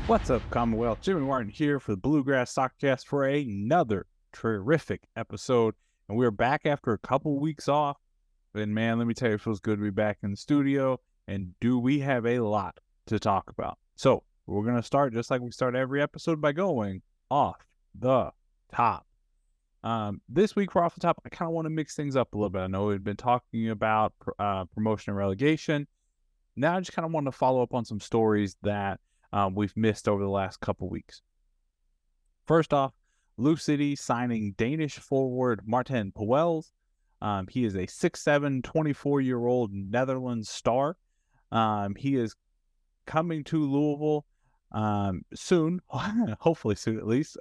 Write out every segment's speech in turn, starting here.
What's up, Commonwealth? Jimmie Martin here for the Bluegrass Soccer Cast for another terrific episode. And we're back after a couple weeks off. And man, let me tell you, it feels good to be back in the studio. And do we have a lot to talk about? So we're going to start just like we start every episode by going off the top. This week for Off the Top, I kind of want to mix things up a little bit. I know we've been talking about promotion and relegation. Now I just kind of want to follow up on some stories that we've missed over the last couple weeks. First off, Lou City signing Danish forward Martin Pauwels. He is a 6'7", 24-year-old Netherlands star. He is coming to Louisville soon, hopefully soon at least.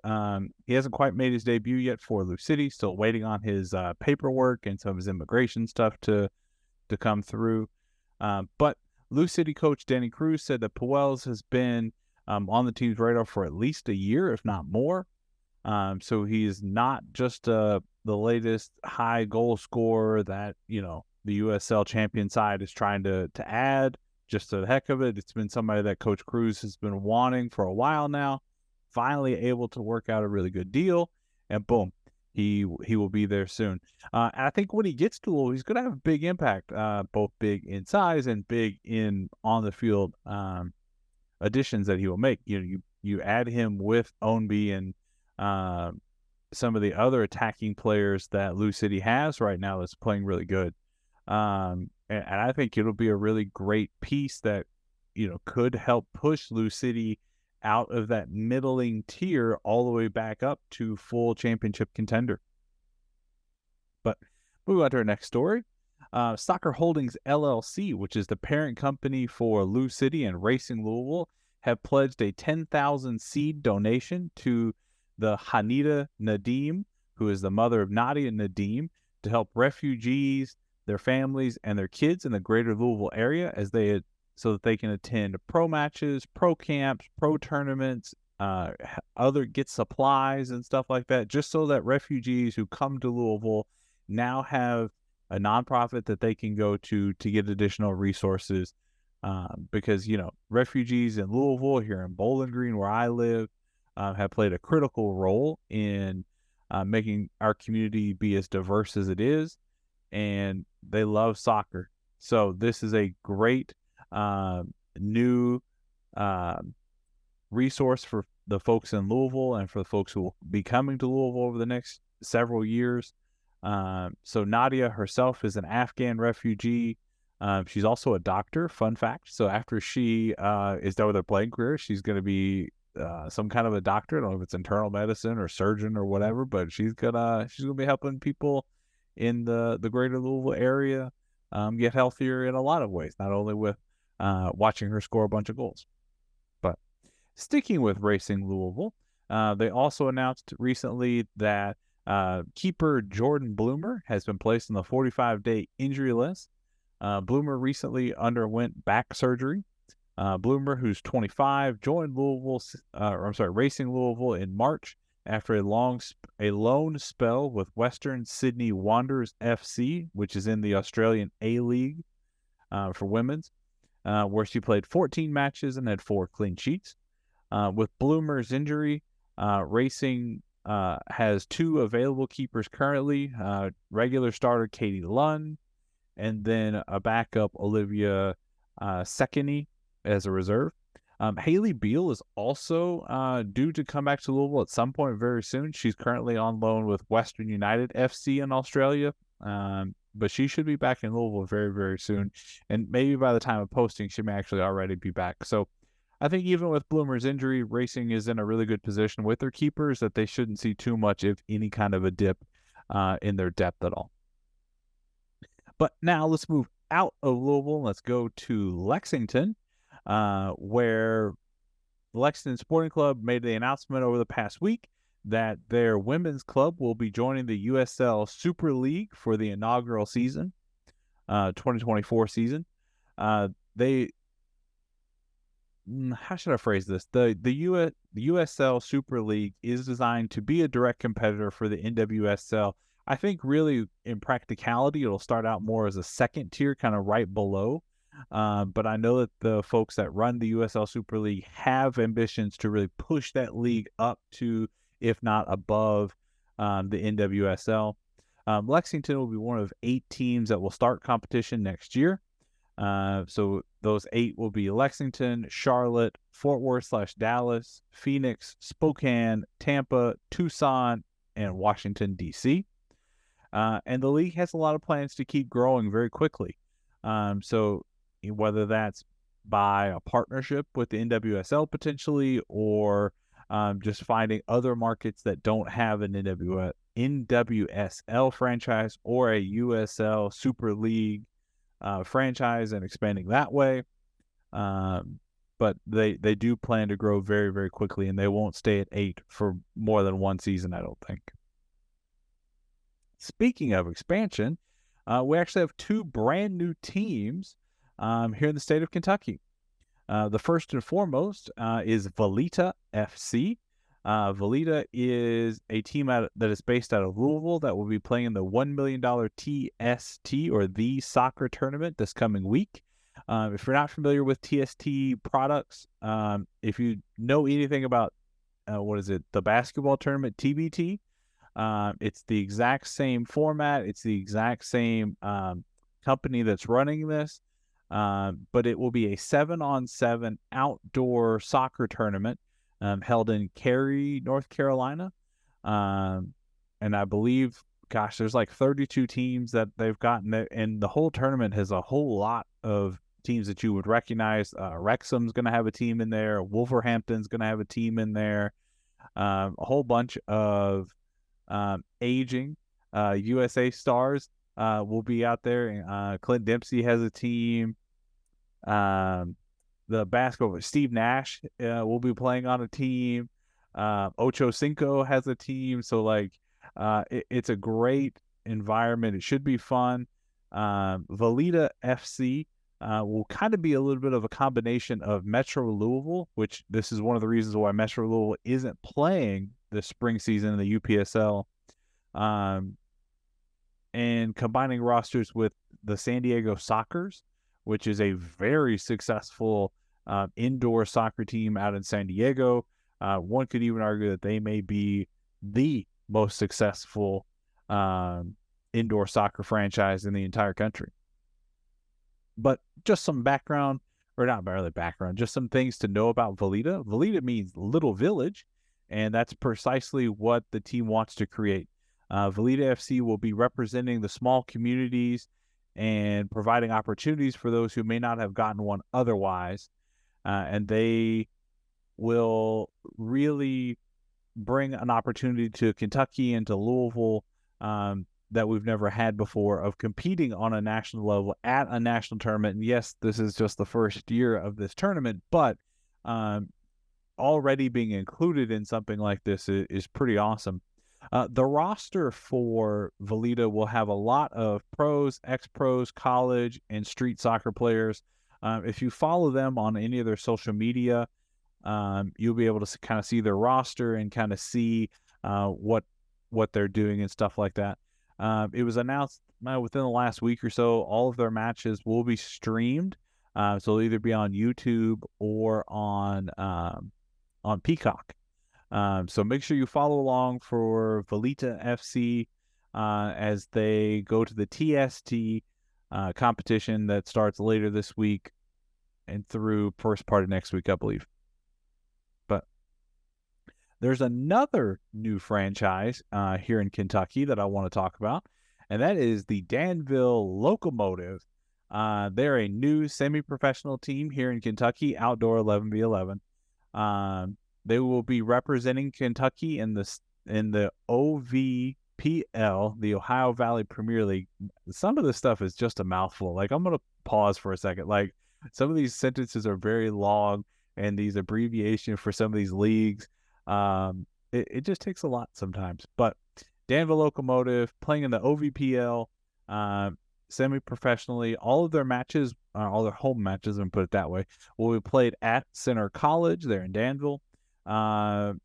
He hasn't quite made his debut yet for Lou City, still waiting on his paperwork and some of his immigration stuff to come through. But Lou City coach Danny Cruz said that Pauwels has been on the team's radar for at least a year, if not more. So he's not just the latest high goal scorer that, the USL champion side is trying to add just for the heck of it. It's been somebody that Coach Cruz has been wanting for a while now, finally able to work out a really good deal, and boom, he will be there soon. And I think when he gets to Louisville, he's going to have a big impact, both big in size and big in on the field additions that he will make. You add him with Ownby and some of the other attacking players that Lou City has right now that's playing really good. And I think it'll be a really great piece that, could help push Lou City out of that middling tier all the way back up to full championship contender. But moving on to our next story. Soccer Holdings LLC, which is the parent company for Lou City and Racing Louisville, have pledged a 10,000 seed donation to the Hanida Nadim, who is the mother of Nadia Nadim, to help refugees, their families, and their kids in the greater Louisville area so that they can attend pro matches, pro camps, pro tournaments, get supplies and stuff like that, just so that refugees who come to Louisville now have a nonprofit that they can go to get additional resources. Because, refugees in Louisville, here in Bowling Green, where I live, have played a critical role in making our community be as diverse as it is, and they love soccer. So this is a great new resource for the folks in Louisville and for the folks who will be coming to Louisville over the next several years. So Nadia herself is an Afghan refugee. She's also a doctor, fun fact. So after she is done with her playing career, she's going to be some kind of a doctor. I don't know if it's internal medicine or surgeon or whatever, but she's gonna be helping people in the greater Louisville area get healthier in a lot of ways, not only with watching her score a bunch of goals. But sticking with Racing Louisville, they also announced recently that keeper Jordan Bloomer has been placed on the 45-day injury list. Bloomer recently underwent back surgery. Bloomer, who's 25, joined Racing Louisville in March after a loan spell with Western Sydney Wanderers FC, which is in the Australian A-League for women's, where she played 14 matches and had 4 clean sheets. With Bloomer's injury, Racing has 2 available keepers currently, regular starter Katie Lunn, and then a backup Olivia Sekini as a reserve. Haley Beal is also due to come back to Louisville at some point very soon. She's currently on loan with Western United FC in Australia, but she should be back in Louisville very, very soon. And maybe by the time of posting, she may actually already be back. So I think even with Bloomer's injury, Racing is in a really good position with their keepers that they shouldn't see too much, if any kind of a dip in their depth at all. But now let's move out of Louisville. Let's go to Lexington, where the Lexington Sporting Club made the announcement over the past week that their women's club will be joining the USL Super League for the inaugural season, 2024 season. How should I phrase this? The USL Super League is designed to be a direct competitor for the NWSL. I think really in practicality, it'll start out more as a second tier, kind of right below But I know that the folks that run the USL Super League have ambitions to really push that league up to, if not above, the NWSL. Lexington will be one of 8 teams that will start competition next year. So those 8 will be Lexington, Charlotte, Fort Worth/Dallas, Phoenix, Spokane, Tampa, Tucson, and Washington, D.C. And the league has a lot of plans to keep growing very quickly. So whether that's by a partnership with the NWSL potentially, or just finding other markets that don't have an NWSL franchise or a USL Super League franchise and expanding that way. But they do plan to grow very, very quickly, and they won't stay at 8 for more than one season, I don't think. Speaking of expansion, we actually have 2 brand new teams here in the state of Kentucky. The first and foremost is Velita FC. Velita is a team that is based out of Louisville that will be playing the $1 million TST, or the soccer tournament, this coming week. If you're not familiar with TST products, if you know anything about the basketball tournament TBT, it's the exact same format. It's the exact same company that's running this, but it will be a 7-on-7 outdoor soccer tournament held in Cary, North Carolina. And I believe, there's like 32 teams that they've gotten, and the whole tournament has a whole lot of teams that you would recognize. Wrexham's going to have a team in there. Wolverhampton's going to have a team in there. A whole bunch of aging USA stars will be out there. Clint Dempsey has a team. The basketball, Steve Nash will be playing on a team. Ocho Cinco has a team. So it's a great environment. It should be fun. Velita FC will kind of be a little bit of a combination of Metro Louisville, which this is one of the reasons why Metro Louisville isn't playing the spring season in the UPSL, and combining rosters with the San Diego Sockers, which is a very successful indoor soccer team out in San Diego. One could even argue that they may be the most successful indoor soccer franchise in the entire country. But just some background, or not really background, just some things to know about Velita. Velita means little village, and that's precisely what the team wants to create. Velita FC will be representing the small communities and providing opportunities for those who may not have gotten one otherwise. And they will really bring an opportunity to Kentucky and to Louisville that we've never had before, of competing on a national level at a national tournament. And yes, this is just the first year of this tournament, but already being included in something like this is pretty awesome. The roster for Velita will have a lot of pros, ex-pros, college, and street soccer players. If you follow them on any of their social media, you'll be able to kind of see their roster and kind of see what they're doing and stuff like that. It was announced within the last week or so, all of their matches will be streamed. So they'll either be on YouTube or on Peacock. So make sure you follow along for Velita FC as they go to the TST competition that starts later this week and through first part of next week, I believe. But there's another new franchise here in Kentucky that I want to talk about, and that is the Danville Locomotive. They're a new semi-professional team here in Kentucky, outdoor 11v11. They will be representing Kentucky in the OVPL, the Ohio Valley Premier League. Some of this stuff is just a mouthful. I'm going to pause for a second. Some of these sentences are very long, and these abbreviations for some of these leagues, it just takes a lot sometimes. But Danville Locomotive playing in the OVPL semi-professionally. All of their matches, all their home matches, and put it that way, will be played at Center College there in Danville. And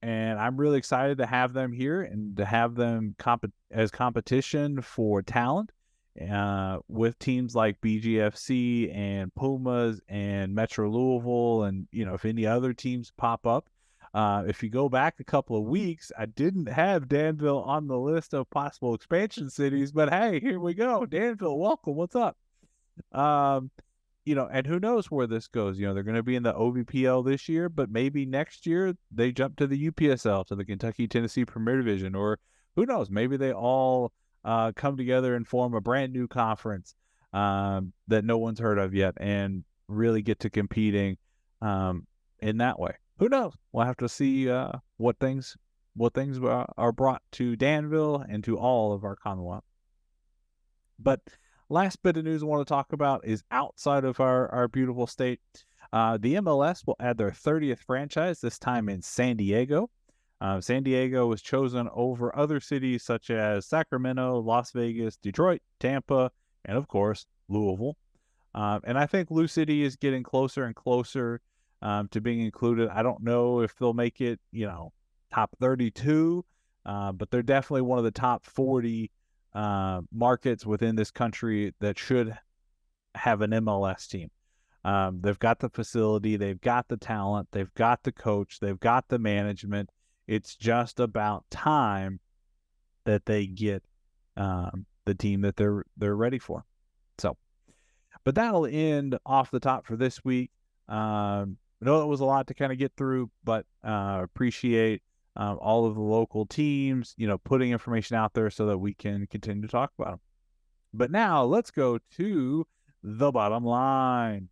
I'm really excited to have them here and to have them as competition for talent with teams like BGFC and Pumas and Metro Louisville, and if any other teams pop up. If you go back a couple of weeks, I didn't have Danville on the list of possible expansion cities, but hey, here we go. Danville, welcome. What's up? And who knows where this goes. They're going to be in the OVPL this year, but maybe next year they jump to the UPSL, to the Kentucky Tennessee Premier Division, or who knows, maybe they all come together and form a brand new conference that no one's heard of yet and really get to competing in that way. Who knows? We'll have to see what things are brought to Danville and to all of our Commonwealth. But last bit of news I want to talk about is outside of our beautiful state. The MLS will add their 30th franchise, this time in San Diego. San Diego was chosen over other cities such as Sacramento, Las Vegas, Detroit, Tampa, and of course, Louisville. And I think Lou City is getting closer and closer to being included. I don't know if they'll make it, top 32, but they're definitely one of the top 40 markets within this country that should have an MLS team. They've got the facility, they've got the talent, they've got the coach, they've got the management. It's just about time that they get the team that they're ready for. So, but that'll end off the top for this week. I know it was a lot to kind of get through, but appreciate all of the local teams, putting information out there so that we can continue to talk about them. But now let's go to the bottom line.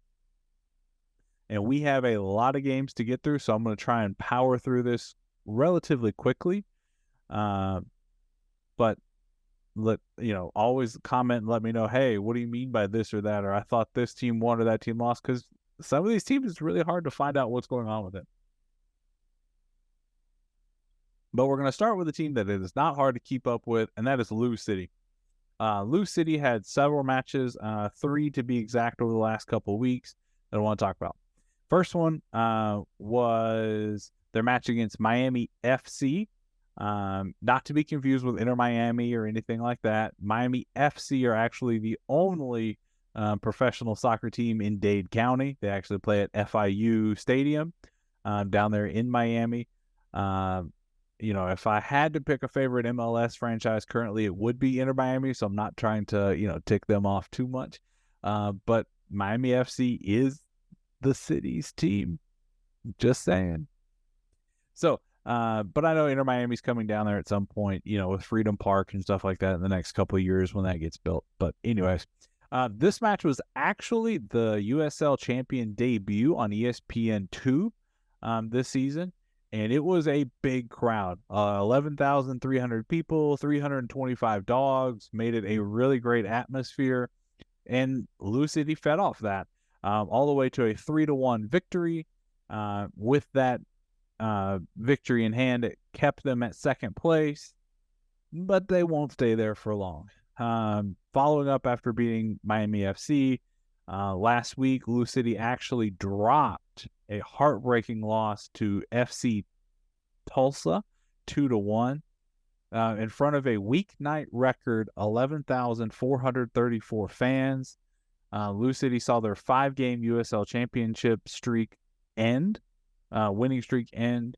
And we have a lot of games to get through, so I'm going to try and power through this relatively quickly. But always comment and let me know, hey, what do you mean by this or that? Or I thought this team won or that team lost, because some of these teams, it's really hard to find out what's going on with it. But we're going to start with a team that it is not hard to keep up with, and that is Lou City. Lou City had several matches, 3 to be exact, over the last couple of weeks that I want to talk about. First one was their match against Miami FC. Not to be confused with Inter Miami or anything like that. Miami FC are actually the only professional soccer team in Dade County. They actually play at FIU Stadium down there in Miami. If I had to pick a favorite MLS franchise currently, it would be Inter Miami, so I'm not trying to, tick them off too much. But Miami FC is the city's team. Just saying. So, but I know Inter Miami's coming down there at some point, with Freedom Park and stuff like that in the next couple of years when that gets built. But anyways, this match was actually the USL champion debut on ESPN2 this season. And it was a big crowd, 11,300 people, 325 dogs, made it a really great atmosphere. And Lou City fed off that all the way to a 3-1 victory. With that victory in hand, it kept them at second place, but they won't stay there for long. Following up after beating Miami FC last week, Lou City actually dropped a heartbreaking loss to FC Tulsa, 2-1, in front of a weeknight record 11,434 fans. Lou City saw their 5-game USL championship streak end, winning streak end,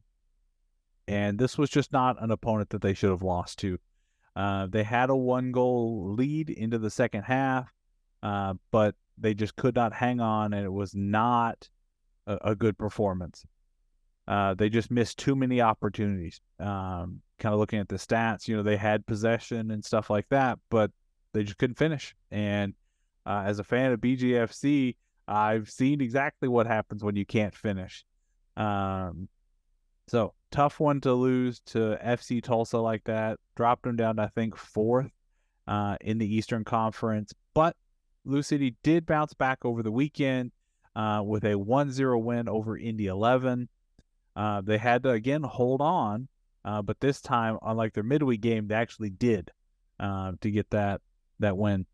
and this was just not an opponent that they should have lost to. They had a 1-goal lead into the second half, but they just could not hang on, and it was not a good performance. They just missed too many opportunities. Kind of looking at the stats, they had possession and stuff like that, but they just couldn't finish. And as a fan of BGFC, I've seen exactly what happens when you can't finish. So tough one to lose to FC Tulsa like that. Dropped them down to, I think, 4th in the Eastern Conference. But Lou City did bounce back over the weekend with a 1-0 win over Indy 11. They had to, again, hold on, but this time, unlike their midweek game, they actually did to get that win.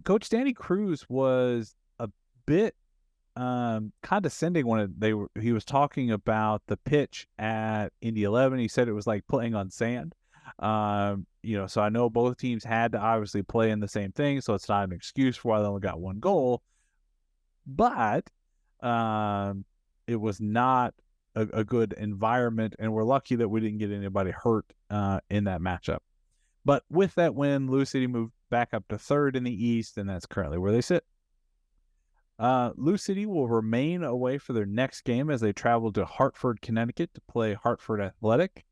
Coach Danny Cruz was a bit condescending when he was talking about the pitch at Indy 11. He said it was like playing on sand. So I know both teams had to obviously play in the same thing, so it's not an excuse for why they only got one goal. But it was not a good environment, and we're lucky that we didn't get anybody hurt in that matchup. But with that win, Lou City moved back up to third in the East, and that's currently where they sit. Lou City will remain away for their next game as they travel to Hartford, Connecticut to play Hartford Athletic.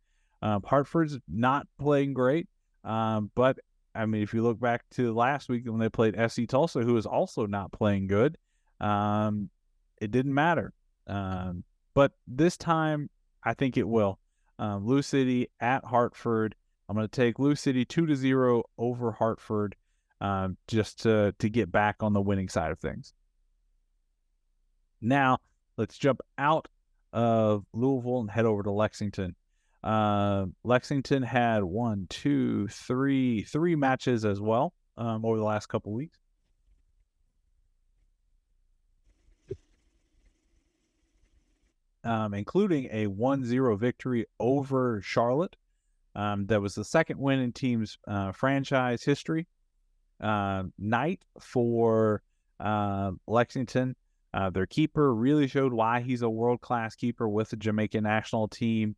Hartford's not playing great, but I mean, if you look back to last week when they played FC Tulsa, who is also not playing good, it didn't matter. But this time, I think it will. Lou City at Hartford. I'm going to take Lou City 2-0 over Hartford, just to get back on the winning side of things. Now, let's jump out of Louisville and head over to Lexington. Lexington had three matches as well over the last couple weeks. Including a 1-0 victory over Charlotte. That was the second win in team's franchise history. Night for Lexington. Their keeper really showed why he's a world-class keeper with the Jamaican national team,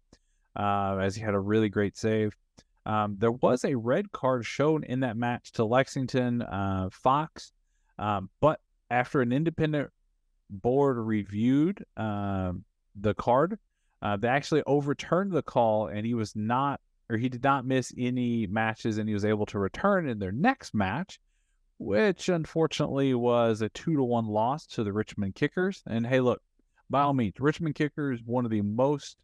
as he had a really great save. There was a red card shown in that match to Lexington Fox, but after an independent board reviewed the card, they actually overturned the call, and he did not miss any matches, and he was able to return in their next match, which unfortunately was a 2-1 loss to the Richmond Kickers. And hey, look, by all means, Richmond Kickers, one of the most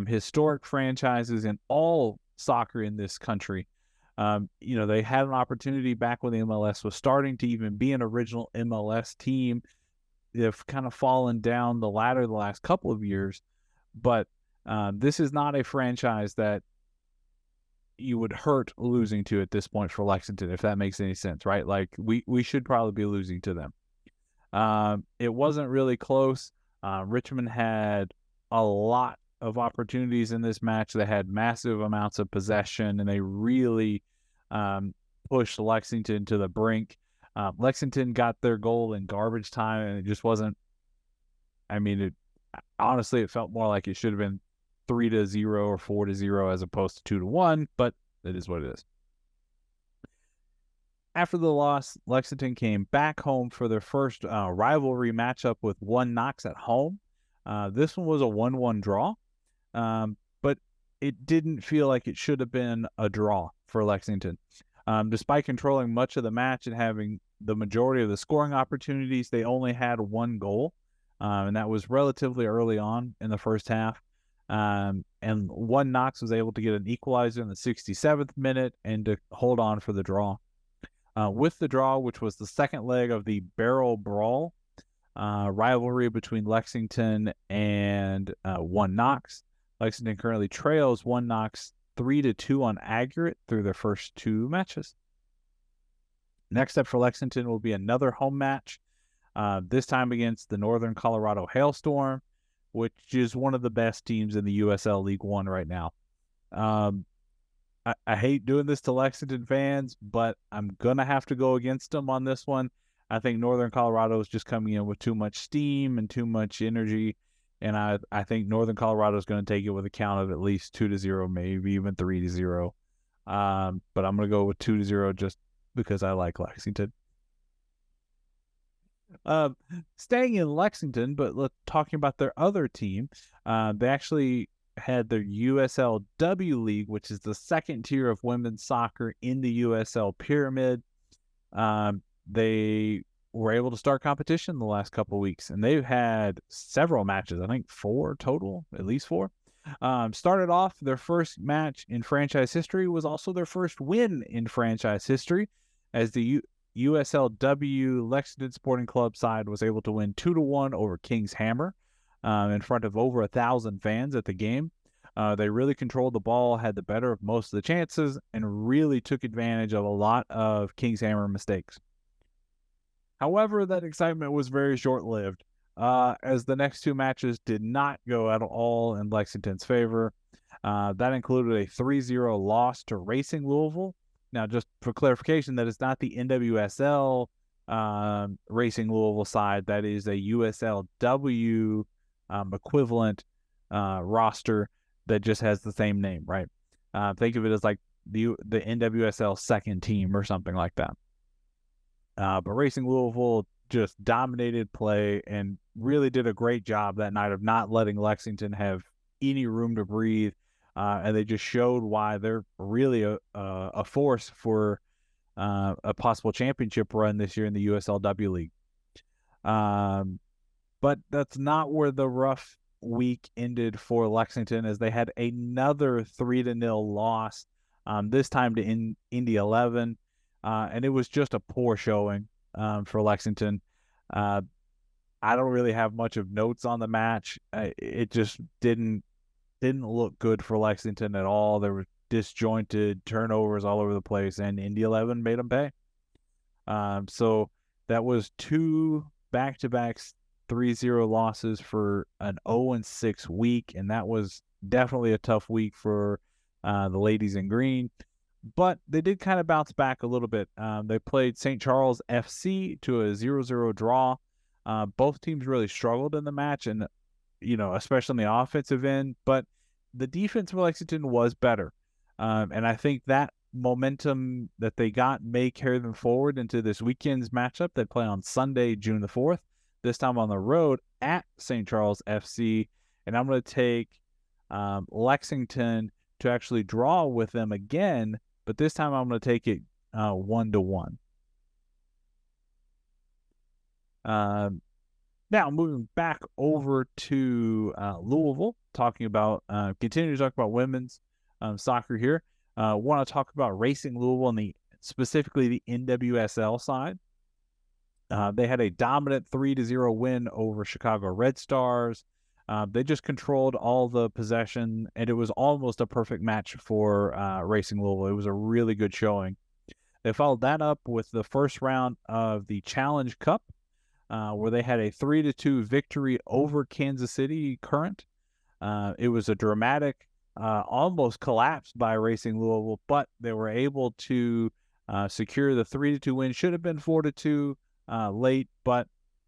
historic franchises in all soccer in this country. They had an opportunity back when the MLS was starting to even be an original MLS team. They've kind of fallen down the ladder the last couple of years, but this is not a franchise that you would hurt losing to at this point for Lexington, if that makes any sense, right? Like we should probably be losing to them. It wasn't really close. Richmond had a lot of opportunities in this match. They had massive amounts of possession, and they really pushed Lexington to the brink. Lexington got their goal in garbage time, and it just wasn't. I mean, honestly, it felt more like it should have been 3-0 or 4-0 as opposed to 2-1, but it is what it is. After the loss, Lexington came back home for their first rivalry matchup with One Knox at home. This one was a 1-1 draw, but it didn't feel like it should have been a draw for Lexington. Despite controlling much of the match and having the majority of the scoring opportunities, they only had one goal, and that was relatively early on in the first half. And One Knox was able to get an equalizer in the 67th minute and to hold on for the draw. With the draw, which was the second leg of the Barrel Brawl rivalry between Lexington and One Knox, Lexington currently trails One Knox 3-2 on aggregate through their first two matches. Next up for Lexington will be another home match, this time against the Northern Colorado Hailstorm, which is one of the best teams in the USL League One right now. I hate doing this to Lexington fans, but I'm going to have to go against them on this one. I think Northern Colorado is just coming in with too much steam and too much energy, and I think Northern Colorado is going to take it with a count of at least 2-0, maybe even 3-0. But I'm going to go with 2-0 just because I like Lexington. Staying in Lexington, but talking about their other team, they actually had their USLW League, which is the second tier of women's soccer in the USL pyramid. They were able to start competition the last couple of weeks, and they've had several matches. I think 4 total, at least 4. Started off their first match in franchise history, was also their first win in franchise history, as the USLW Lexington Sporting Club side was able to win 2-1 over King's Hammer in front of over 1,000 fans at the game. They really controlled the ball, had the better of most of the chances, and really took advantage of a lot of King's Hammer mistakes. However, that excitement was very short-lived, as the next two matches did not go at all in Lexington's favor. That included a 3-0 loss to Racing Louisville. Now, just for clarification, that is not the NWSL Racing Louisville side. That is a USLW equivalent roster that just has the same name, right? Think of it as like the NWSL second team or something like that. But Racing Louisville just dominated play and really did a great job that night of not letting Lexington have any room to breathe. And they just showed why they're really a force for a possible championship run this year in the USLW League. But that's not where the rough week ended for Lexington, as they had another 3-0 loss, this time to Indy 11. And it was just a poor showing for Lexington. I don't really have much of notes on the match. It just didn't look good for Lexington at all. There were disjointed turnovers all over the place, and Indy 11 made them pay. So that was 2 back-to-back 3-0 losses for an 0-6 week, and that was definitely a tough week for the ladies in green. But they did kind of bounce back a little bit. They played St. Charles FC to a 0-0 draw. Both teams really struggled in the match, and especially in the offensive end. But the defense for Lexington was better, and I think that momentum that they got may carry them forward into this weekend's matchup. They play on Sunday, June the 4th. This time on the road at St. Charles FC, and I'm going to take Lexington to actually draw with them again, but this time I'm going to take it 1-1. Now moving back over to Louisville, continue to talk about women's soccer here. Want to talk about Racing Louisville and specifically the NWSL side. They had a dominant 3-0 win over Chicago Red Stars. They just controlled all the possession, and it was almost a perfect match for Racing Louisville. It was a really good showing. They followed that up with the first round of the Challenge Cup, where they had a 3-2 victory over Kansas City Current. It was a dramatic, almost collapsed by Racing Louisville, but they were able to secure the 3-2 win. Should have been 4-2 late, but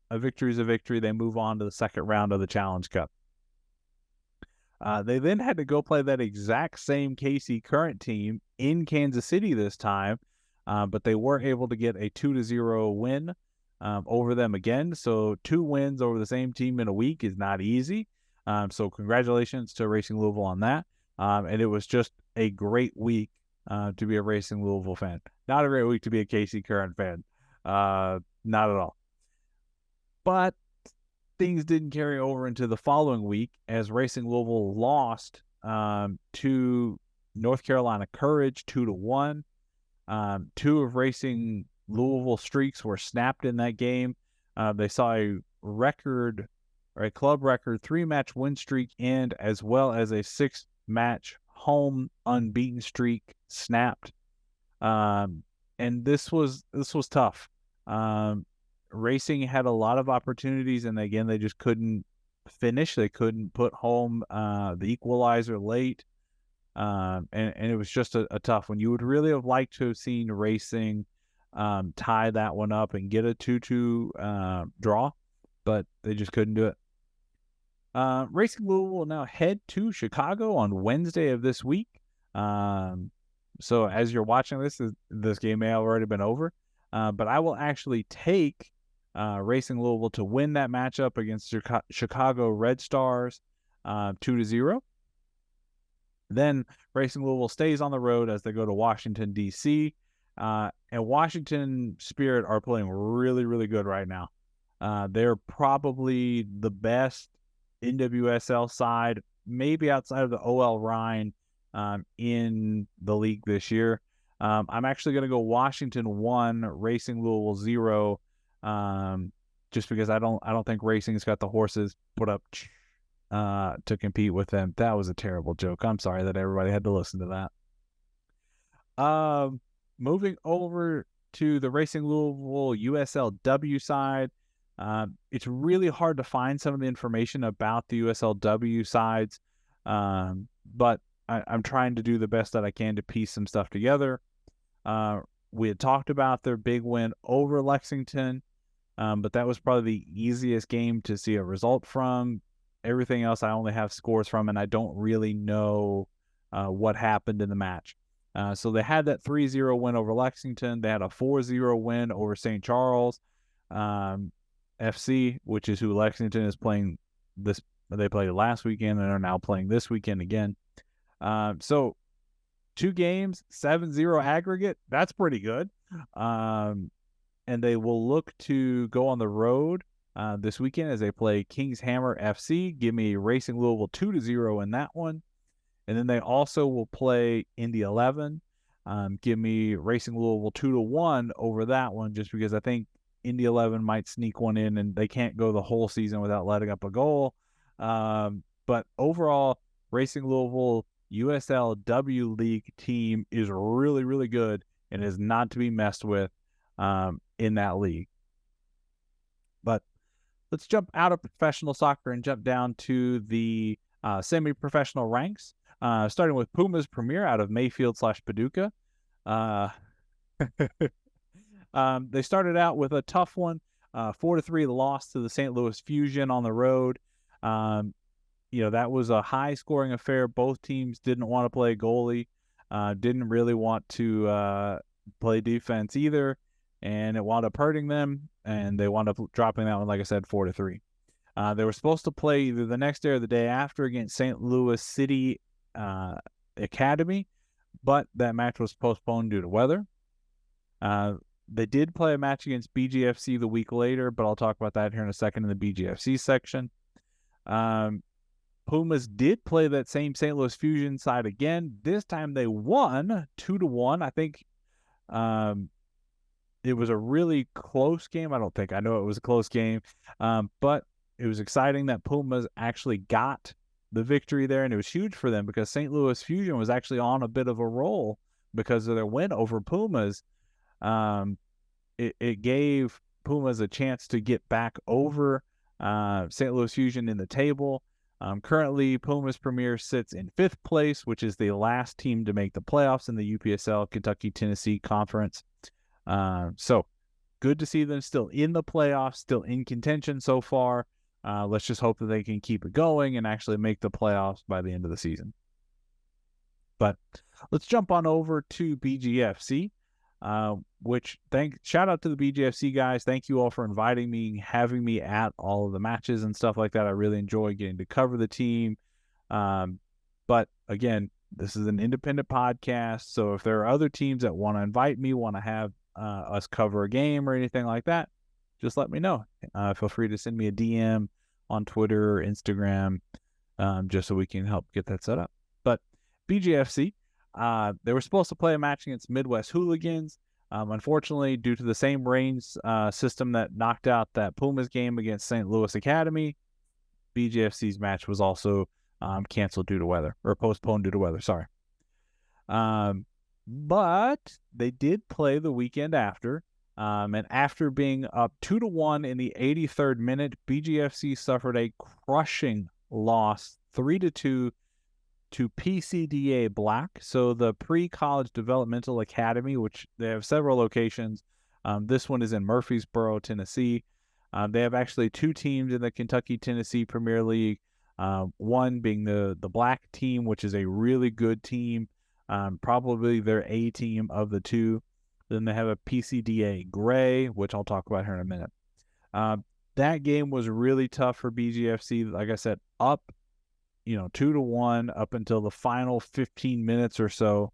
a victory is a victory. They move on to the second round of the Challenge Cup. They then had to go play that exact same KC Current team in Kansas City this time, but they were able to get a 2-0 win over them again. So 2 wins over the same team in a week is not easy. So congratulations to Racing Louisville on that. And it was just a great week to be a Racing Louisville fan. Not a great week to be a KC Current fan. Not at all. But things didn't carry over into the following week, as Racing Louisville lost to North Carolina Courage 2-1. 2 of Racing Louisville streaks were snapped in that game. They saw a club record 3-match win streak end, as well as a 6-match home unbeaten streak snapped. And this was tough. Racing had a lot of opportunities, and again, they just couldn't finish. They couldn't put home the equalizer late. And it was just a tough one. You would really have liked to have seen Racing tie that one up and get a 2-2 draw, but they just couldn't do it. Racing Louisville will now head to Chicago on Wednesday of this week. So as you're watching this game may have already been over, but I will actually take Racing Louisville to win that matchup against Chicago Red Stars 2-0. Then Racing Louisville stays on the road as they go to Washington, D.C. And Washington Spirit are playing really, really good right now. They're probably the best NWSL side, maybe outside of the OL Reign, in the league this year. I'm actually going to go Washington 1, Racing Louisville 0, just because I don't think Racing's got the horses put up to compete with them. That was a terrible joke. I'm sorry that everybody had to listen to that. Moving over to the Racing Louisville USLW side, it's really hard to find some of the information about the USLW sides, but I'm trying to do the best that I can to piece some stuff together. We had talked about their big win over Lexington, but that was probably the easiest game to see a result from. Everything else I only have scores from, and I don't really know what happened in the match. So they had that 3-0 win over Lexington. They had a 4-0 win over St. Charles FC, which is who Lexington is playing this. They played last weekend and are now playing this weekend again. So 2 games, 7-0 aggregate. That's pretty good. And they will look to go on the road this weekend as they play Kings Hammer FC. Give me Racing Louisville 2-0 in that one. And then they also will play Indy 11. Give me Racing Louisville 2-1 over that one, just because I think Indy 11 might sneak one in, and they can't go the whole season without letting up a goal. But overall, Racing Louisville USL W League team is really, really good and is not to be messed with in that league. But let's jump out of professional soccer and jump down to the semi-professional ranks, starting with Pumas Premier out of Mayfield/Paducah. They started out with a tough one, 4-3 loss to the St. Louis Fusion on the road. That was a high-scoring affair. Both teams didn't want to play goalie, didn't really want to play defense either, and it wound up hurting them, and they wound up dropping that one, like I said, 4-3. They were supposed to play either the next day or the day after against St. Louis City Academy, but that match was postponed due to weather. They did play a match against BGFC the week later, but I'll talk about that here in a second in the BGFC section. Pumas did play that same St. Louis Fusion side again. This time they won 2-1. I think it was a really close game. I know it was a close game, but it was exciting that Pumas actually got the victory there, and it was huge for them because St. Louis Fusion was actually on a bit of a roll because of their win over Pumas. It gave Pumas a chance to get back over St. Louis Fusion in the table. Currently, Pumas Premier sits in 5th place, which is the last team to make the playoffs in the UPSL Kentucky-Tennessee Conference. So good to see them still in the playoffs, still in contention so far. Let's just hope that they can keep it going and actually make the playoffs by the end of the season. But let's jump on over to BGFC, shout out to the BGFC guys. Thank you all for inviting me, having me at all of the matches and stuff like that. I really enjoy getting to cover the team. But again, this is an independent podcast. So if there are other teams that want to invite me, want to have us cover a game or anything like that, just let me know. Feel free to send me a DM on Twitter or Instagram, just so we can help get that set up. But BGFC, they were supposed to play a match against Midwest Hooligans. Unfortunately, due to the same rain system that knocked out that Pumas game against St. Louis Academy, BGFC's match was also canceled due to weather, or postponed due to weather, sorry. But they did play the weekend after, and after being up 2-1 in the 83rd minute, BGFC suffered a crushing loss, 3-2 to PCDA Black. So the Pre-College Developmental Academy, which they have several locations. This one is in Murfreesboro, Tennessee. They have actually 2 teams in the Kentucky-Tennessee Premier League. One being the Black team, which is a really good team, probably their A team of the 2. Then they have a PCDA Gray, which I'll talk about here in a minute. That game was really tough for BGFC. Like I said, up 2-1 up until the final 15 minutes or so.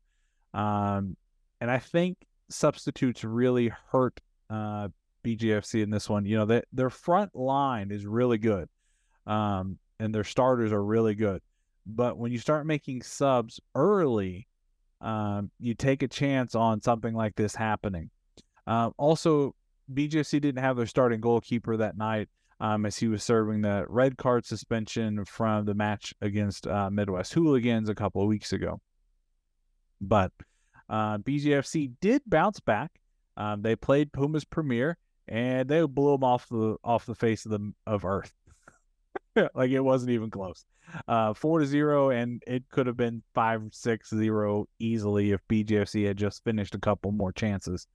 And I think substitutes really hurt BGFC in this one. Their front line is really good, and their starters are really good. But when you start making subs early, you take a chance on something like this happening. Also, BGFC didn't have their starting goalkeeper that night, as he was serving the red card suspension from the match against Midwest Hooligans a couple of weeks ago. But BGFC did bounce back. They played Pumas Premier, and they blew them off the face of Earth. Like, it wasn't even close. 4-0, and it could have been 5-6-0 easily if BGFC had just finished a couple more chances.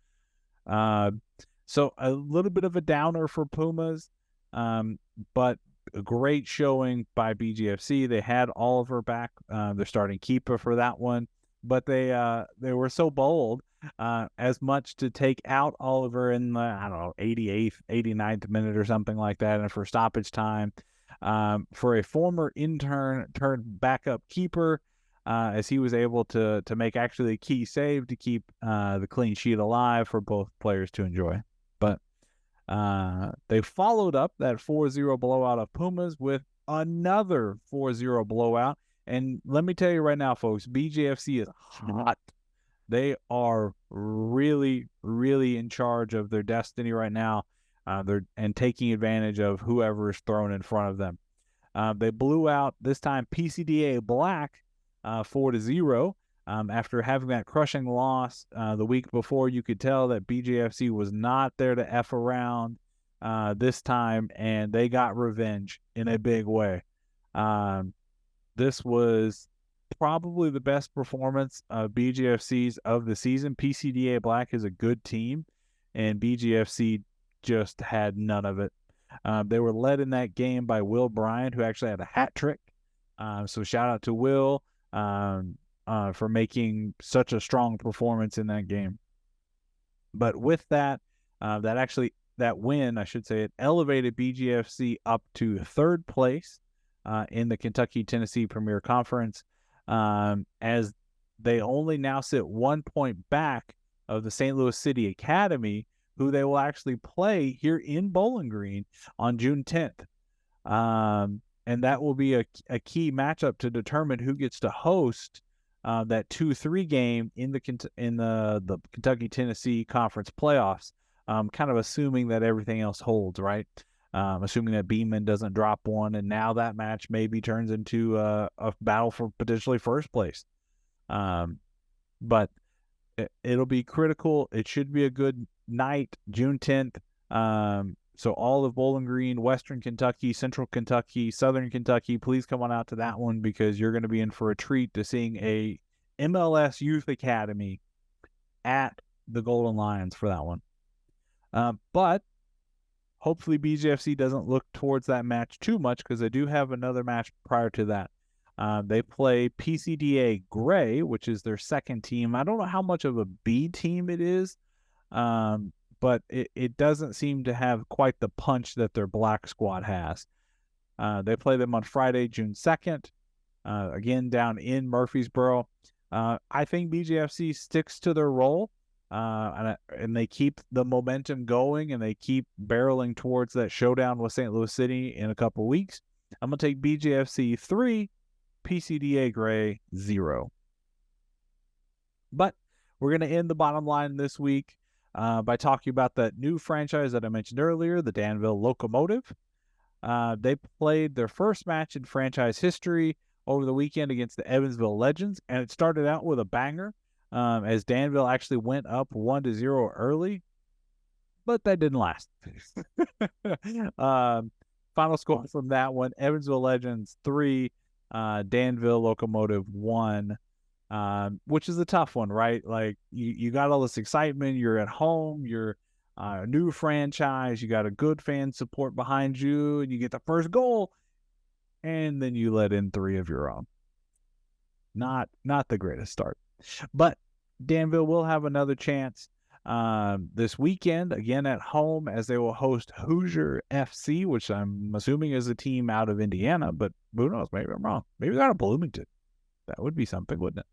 So a little bit of a downer for Pumas, but a great showing by BGFC. They had Oliver back, their starting keeper for that one, but they were so bold, as much to take out Oliver in the, 88th, 89th minute or something like that, and for stoppage time, for a former intern turned backup keeper, as he was able to make actually a key save to keep the clean sheet alive for both players to enjoy. But they followed up that 4-0 blowout of Pumas with another 4-0 blowout. And let me tell you right now, folks, BGFC is hot. They are really, really in charge of their destiny right now. They're taking advantage of whoever is thrown in front of them. They blew out, this time, PCDA Black 4-0. After having that crushing loss the week before, you could tell that BGFC was not there to F around this time, and they got revenge in a big way. This was probably the best performance of BGFC's of the season. PCDA Black is a good team, and BGFC just had none of it. They were led in that game by Will Bryant, who actually had a hat trick. So shout out to Will for making such a strong performance in that game. But with that, that win, I should say, it elevated BGFC up to third place in the Kentucky-Tennessee Premier Conference, as they only now sit 1 point back of the St. Louis City Academy, who they will actually play here in Bowling Green on June 10th. And that will be a key matchup to determine who gets to host that 2-3 game in the Kentucky-Tennessee Conference playoffs, kind of assuming that everything else holds, right? Assuming that Beeman doesn't drop one, and now that match maybe turns into a battle for potentially first place. But it'll be critical. It should be a good night, June 10th. So all of Bowling Green, Western Kentucky, Central Kentucky, Southern Kentucky, please come on out to that one, because you're going to be in for a treat to seeing a MLS Youth Academy at the Golden Lions for that one. But hopefully BGFC doesn't look towards that match too much, because they do have another match prior to that. They play PCDA Gray, which is their second team. I don't know how much of a B team it is, but it doesn't seem to have quite the punch that their black squad has. They play them on Friday, June 2nd, again down in Murfreesboro. I think BGFC sticks to their role, and they keep the momentum going, and they keep barreling towards that showdown with St. Louis City in a couple weeks. I'm going to take BGFC 3, PCDA Gray 0. But we're going to end the bottom line this week by talking about that new franchise that I mentioned earlier, the Danville Locomotive. They played their first match in franchise history over the weekend against the Evansville Legends, and it started out with a banger, as Danville actually went up 1-0 early, but that didn't last. Final score from that one, Evansville Legends 3, Danville Locomotive 1. Which is a tough one, right? Like, you got all this excitement, you're at home, you're a new franchise, you got a good fan support behind you, and you get the first goal, and then you let in 3 of your own. Not the greatest start. But Danville will have another chance this weekend, again at home, as they will host Hoosier FC, which I'm assuming is a team out of Indiana, but who knows? Maybe I'm wrong. Maybe they're out of Bloomington. That would be something, wouldn't it?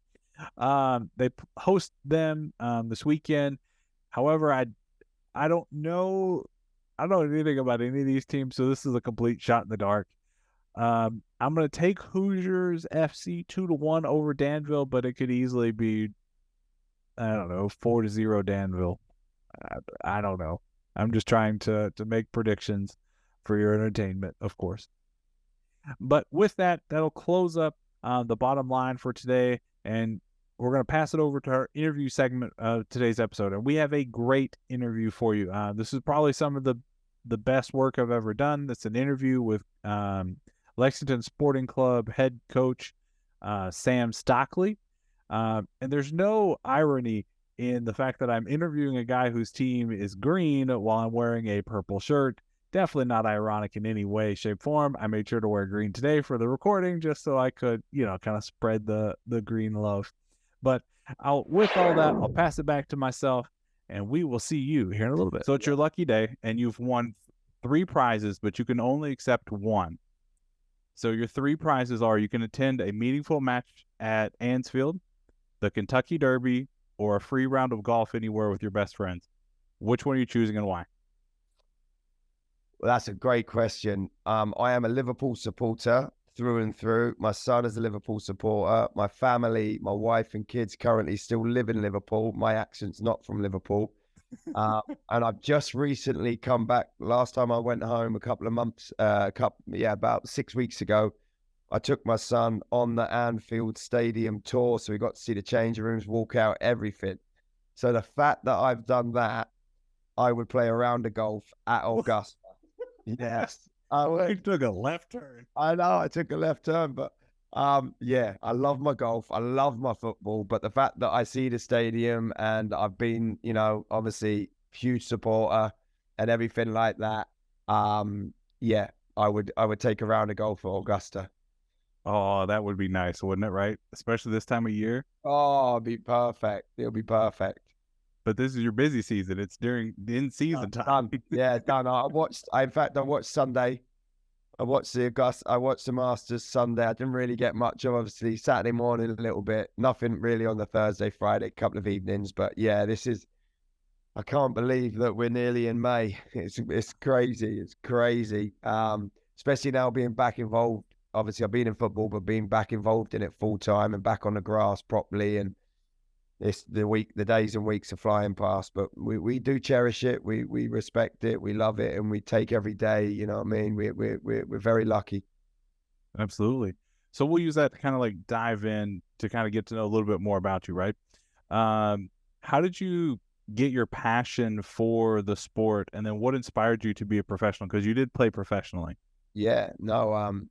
They host them this weekend. However, I don't know anything about any of these teams, so this is a complete shot in the dark. I'm going to take Hoosiers FC 2-1 over Danville, but it could easily be, 4-0 Danville. I don't know. I'm just trying to make predictions for your entertainment, of course. But with that, that'll close up the bottom line for today, and we're going to pass it over to our interview segment of today's episode. And we have a great interview for you. This is probably some of the best work I've ever done. It's an interview with Lexington Sporting Club head coach Sam Stockley. And there's no irony in the fact that I'm interviewing a guy whose team is green while I'm wearing a purple shirt. Definitely not ironic in any way, shape, form. I made sure to wear green today for the recording just so I could, kind of spread the green love. But with all that, I'll pass it back to myself, and we will see you here in a little bit. So it's your lucky day, and you've won 3 prizes, but you can only accept 1. So your 3 prizes are: you can attend a meaningful match at Ansfield, the Kentucky Derby, or a free round of golf anywhere with your best friends. Which one are you choosing and why? Well, that's a great question. I am a Liverpool supporter through and through. My son is a Liverpool supporter. My family, my wife and kids currently still live in Liverpool. My accent's not from Liverpool. And I've just recently come back. Last time I went home a couple of months, about 6 weeks ago, I took my son on the Anfield Stadium tour. So we got to see the changing rooms, walk out, everything. So the fact that I've done that, I would play a round of golf at Augusta. Yes. You took a left turn. I know, I took a left turn, but yeah, I love my golf. I love my football, but the fact that I see the stadium and I've been, obviously huge supporter and everything like that. Yeah, I would take a round of golf for Augusta. Oh, that would be nice, wouldn't it? Right? Especially this time of year. Oh, it'd be perfect. It'll be perfect. But this is your busy season. It's during the in-season time. Yeah, done. I watched Sunday. I watched the Masters Sunday. I didn't really get much of, obviously, Saturday morning a little bit. Nothing really on the Thursday, Friday, couple of evenings. But yeah, I can't believe that we're nearly in May. It's crazy. It's crazy. Especially now being back involved. Obviously, I've been in football, but being back involved in it full time and back on the grass properly, and the days and weeks are flying past, but we do cherish it. We respect it. We love it, and we take every day. You know what I mean? We're very lucky. Absolutely. So we'll use that to kind of like dive in to kind of get to know a little bit more about you, right? How did you get your passion for the sport, and then what inspired you to be a professional? Because you did play professionally. Yeah. No.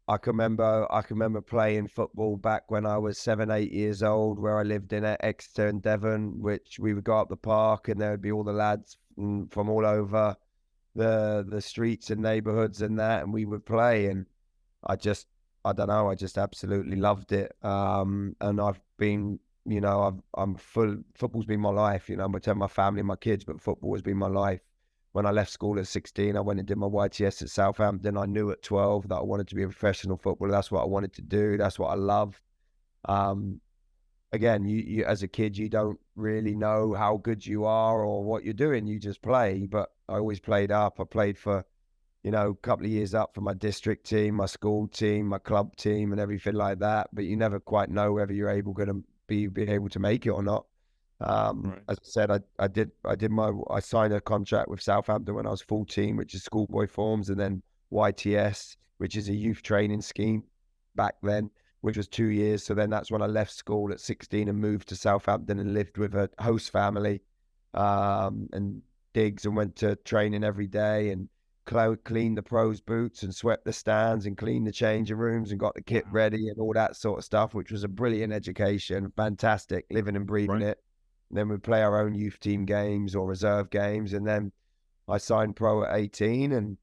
I can remember playing football back when I was 7, 8 years old, where I lived in Exeter and Devon, which we would go up the park and there would be all the lads from all over the streets and neighborhoods and that, and we would play. And I don't know, I just absolutely loved it. And I've been, football's been my life. I'm gonna tell my family, my kids, but football has been my life. When I left school at 16, I went and did my YTS at Southampton. I knew at 12 that I wanted to be a professional footballer. That's what I wanted to do. That's what I love. Again, you as a kid, you don't really know how good you are or what you're doing. You just play. But I always played up. I played for, a couple of years up for my district team, my school team, my club team, and everything like that. But you never quite know whether you're going to be able to make it or not. Right. As I said, I signed a contract with Southampton when I was 14, which is schoolboy forms, and then YTS, which is a youth training scheme back then, which was 2 years. So then that's when I left school at 16 and moved to Southampton and lived with a host family, and digs, and went to training every day and cleaned the pros' boots and swept the stands and cleaned the changing rooms and got the kit ready and all that sort of stuff, which was a brilliant education, fantastic, living and breathing it. Then we'd play our own youth team games or reserve games. And then I signed pro at 18. And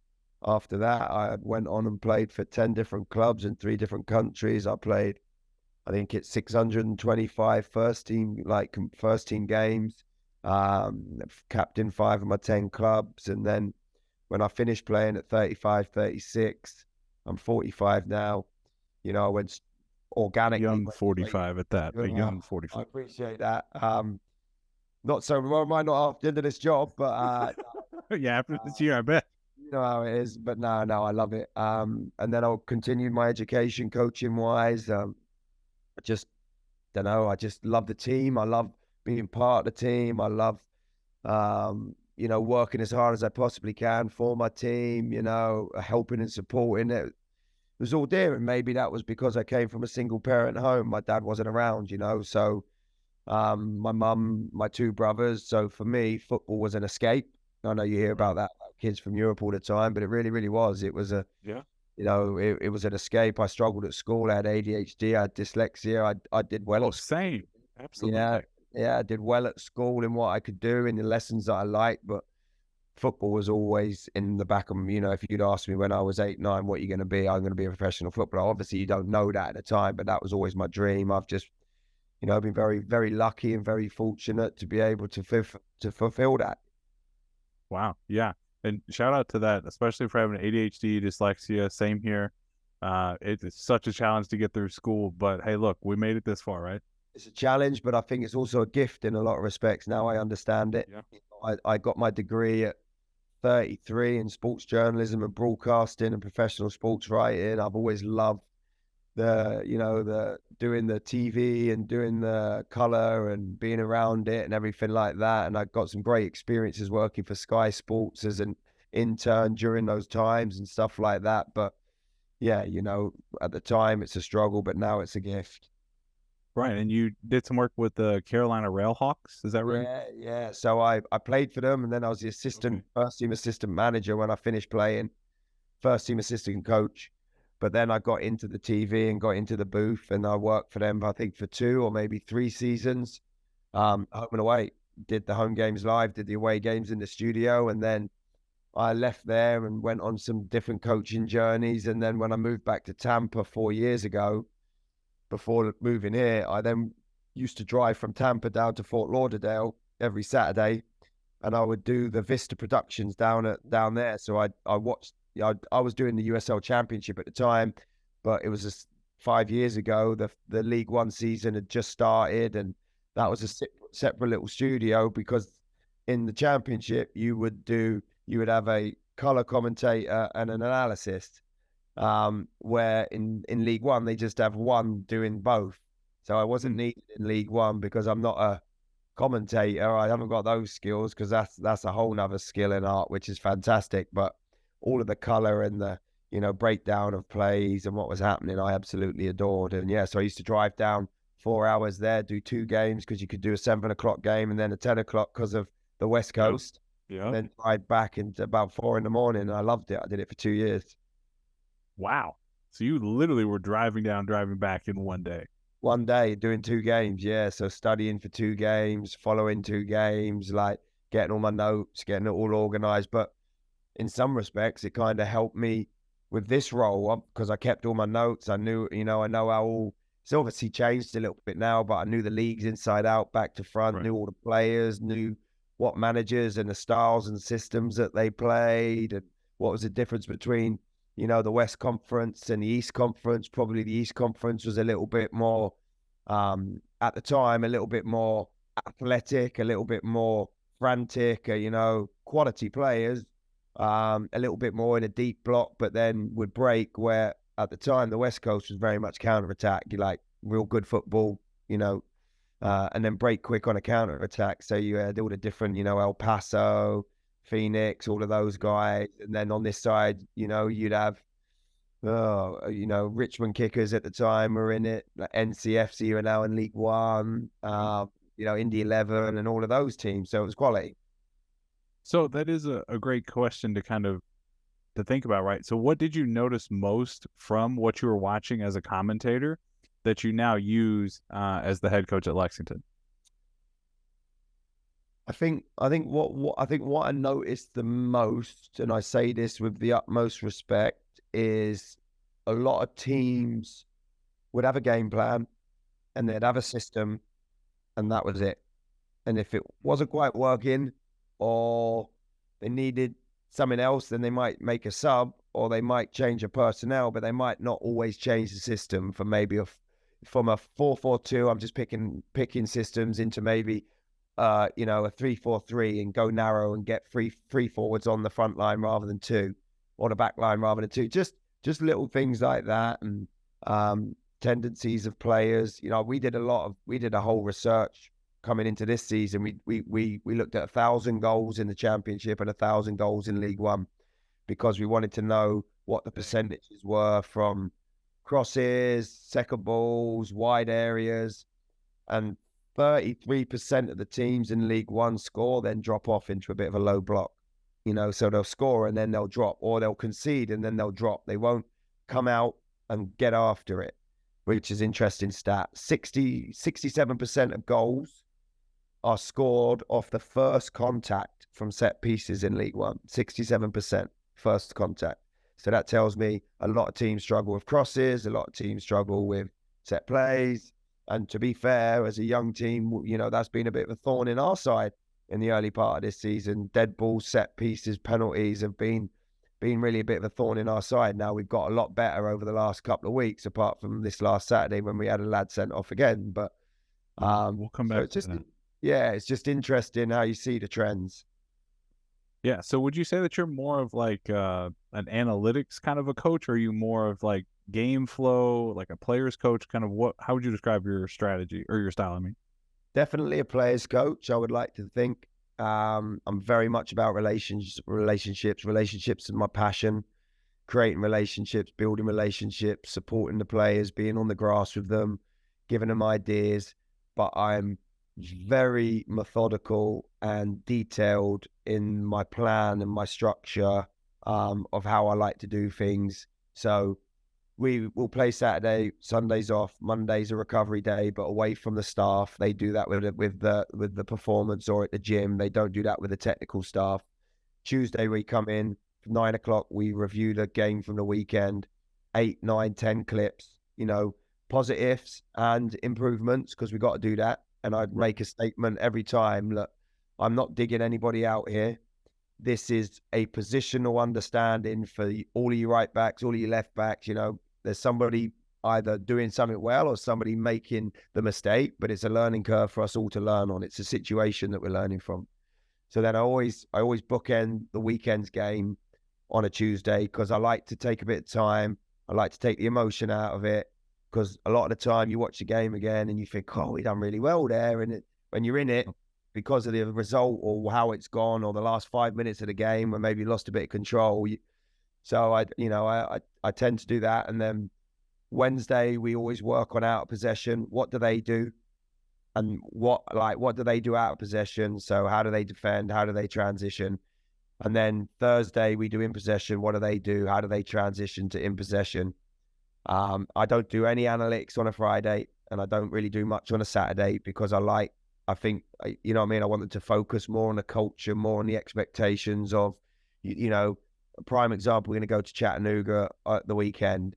after that, I went on and played for 10 different clubs in 3 different countries. I played, I think it's 625 first team games, captain 5 of my 10 clubs. And then when I finished playing at 35, 36, I'm 45 now. I went organically. Young 45 at that. A young 45. I appreciate that. Not so, well, I might not after the end of this job, but yeah, after this year, I bet. You know how it is, but no, I love it. And then I'll continue my education, coaching wise. I just don't know. I just love the team. I love being part of the team. I love, working as hard as I possibly can for my team. Helping and supporting it. It was all there, and maybe that was because I came from a single parent home. My dad wasn't around, so. My mum, my 2 brothers. So for me, football was an escape. I know you hear about that, kids from Europe all the time, but it really, really was. It was it was an escape. I struggled at school. I had ADHD. I had dyslexia. I did well. Same. Absolutely. Yeah, I did well at school in what I could do in the lessons that I liked, but football was always in the back of me. If you'd asked me when I was 8, 9, what are you going to be? I'm going to be a professional footballer. Obviously, you don't know that at the time, but that was always my dream. I've just, been very, very lucky and very fortunate to be able to fulfill that. Wow. Yeah. And shout out to that, especially for having ADHD, dyslexia. Same here. It's such a challenge to get through school, but hey, look, we made it this far, right? It's a challenge, but I think it's also a gift in a lot of respects. Now I understand it. Yeah. I got my degree at 33 in sports journalism and broadcasting and professional sports writing. I've always loved the doing the TV and doing the color and being around it and everything like that. And I got some great experiences working for Sky Sports as an intern during those times and stuff like that. But yeah, at the time it's a struggle, but now it's a gift. Right, and you did some work with the Carolina Railhawks, is that right? Yeah. So I played for them, and then I was the first team assistant manager when I finished playing, first team assistant coach. But then I got into the TV and got into the booth, and I worked for them, I think, for 2 or maybe 3 seasons, home and away. Did the home games live, did the away games in the studio, and then I left there and went on some different coaching journeys. And then when I moved back to Tampa 4 years ago, before moving here, I then used to drive from Tampa down to Fort Lauderdale every Saturday, and I would do the Vista productions down there. So I watched. I was doing the USL Championship at the time, but it was just 5 years ago. The League One season had just started, and that was a separate little studio, because in the Championship you would have a color commentator and an analyst. Where in League One they just have one doing both. So I wasn't needed in League One because I'm not a commentator. I haven't got those skills, because that's a whole nother skill and art, which is fantastic. But all of the color and the breakdown of plays and what was happening, I absolutely adored. And yeah, so I used to drive down 4 hours there, do 2 games, because you could do a 7 o'clock game and then a 10 o'clock because of the West Coast. Yeah. And then drive back into about 4 in the morning. And I loved it. I did it for 2 years. Wow. So you literally were driving down, driving back in one day. One day doing 2 games, yeah. So studying for 2 games, following 2 games, like getting all my notes, getting it all organized. But in some respects, it kind of helped me with this role, because I kept all my notes. I knew, I know how all, it's obviously changed a little bit now, but I knew the leagues inside out, back to front, Right. Knew all the players, knew what managers and the styles and systems that they played, and what was the difference between the West Conference and the East Conference. Probably the East Conference was a little bit more, at the time, a little bit more athletic, a little bit more frantic, quality players, a little bit more in a deep block, but then would break, where at the time the West Coast was very much counter-attack. You like real good football, and then break quick on a counter-attack. So you had all the different, El Paso, Phoenix, all of those guys. And then on this side, you'd have, Richmond Kickers at the time were in it, like NCFC are now in League One, Indy 11 and all of those teams. So it was quality. So that is a great question to think about, right? So what did you notice most from what you were watching as a commentator that you now use as the head coach at Lexington? I think what I noticed the most, and I say this with the utmost respect, is a lot of teams would have a game plan and they'd have a system, and that was it. And if it wasn't quite working, or they needed something else, then they might make a sub, or they might change a personnel, but they might not always change the system from maybe from a 4-4-2. I'm just picking systems into maybe a 3-4-3, and go narrow and get three forwards on the front line rather than 2, or the back line rather than 2. Just little things like that, and tendencies of players. We did a whole research coming into this season. We looked at 1,000 goals in the Championship and 1,000 goals in League One, because we wanted to know what the percentages were from crosses, second balls, wide areas, and 33% of the teams in League One score then drop off into a bit of a low block. so they'll score and then they'll drop, or they'll concede and then they'll drop. They won't come out and get after it, which is interesting stat. 67% of goals are scored off the first contact from set pieces in League One. 67% first contact. So that tells me a lot of teams struggle with crosses, a lot of teams struggle with set plays. And to be fair, as a young team, that's been a bit of a thorn in our side in the early part of this season. Dead balls, set pieces, penalties have been really a bit of a thorn in our side. Now we've got a lot better over the last couple of weeks, apart from this last Saturday when we had a lad sent off again. But we'll come back to that. Yeah, it's just interesting how you see the trends. Yeah. So would you say that you're more of like an analytics kind of a coach, or are you more of like game flow, like a player's coach? Kind of how would you describe your strategy or your style? I mean, definitely a player's coach, I would like to think. I'm very much about relationships. Relationships is my passion. Creating relationships, building relationships, supporting the players, being on the grass with them, giving them ideas. But I'm very methodical and detailed in my plan and my structure of how I like to do things. So we will play Saturday, Sunday's off, Monday's a recovery day, but away from the staff. They do that with the performance or at the gym. They don't do that with the technical staff. Tuesday we come in, 9 o'clock, we review the game from the weekend, 8, 9, 10 clips, positives and improvements, because we got to do that. And I'd make a statement every time, look, I'm not digging anybody out here. This is a positional understanding for all of you right backs, all of you left backs. There's somebody either doing something well or somebody making the mistake, but it's a learning curve for us all to learn on. It's a situation that we're learning from. So then I always bookend the weekend's game on a Tuesday, because I like to take a bit of time. I like to take the emotion out of it, because a lot of the time you watch the game again and you think, oh, we done really well there. And when you're in it, because of the result or how it's gone, or the last 5 minutes of the game where maybe you lost a bit of control. So I tend to do that. And then Wednesday, we always work on out of possession. What do they do? And what do they do out of possession? So how do they defend? How do they transition? And then Thursday, we do in possession. What do they do? How do they transition to in possession? I don't do any analytics on a Friday, and I don't really do much on a Saturday, because I think, I want them to focus more on the culture, more on the expectations of, a prime example, we're going to go to Chattanooga at the weekend.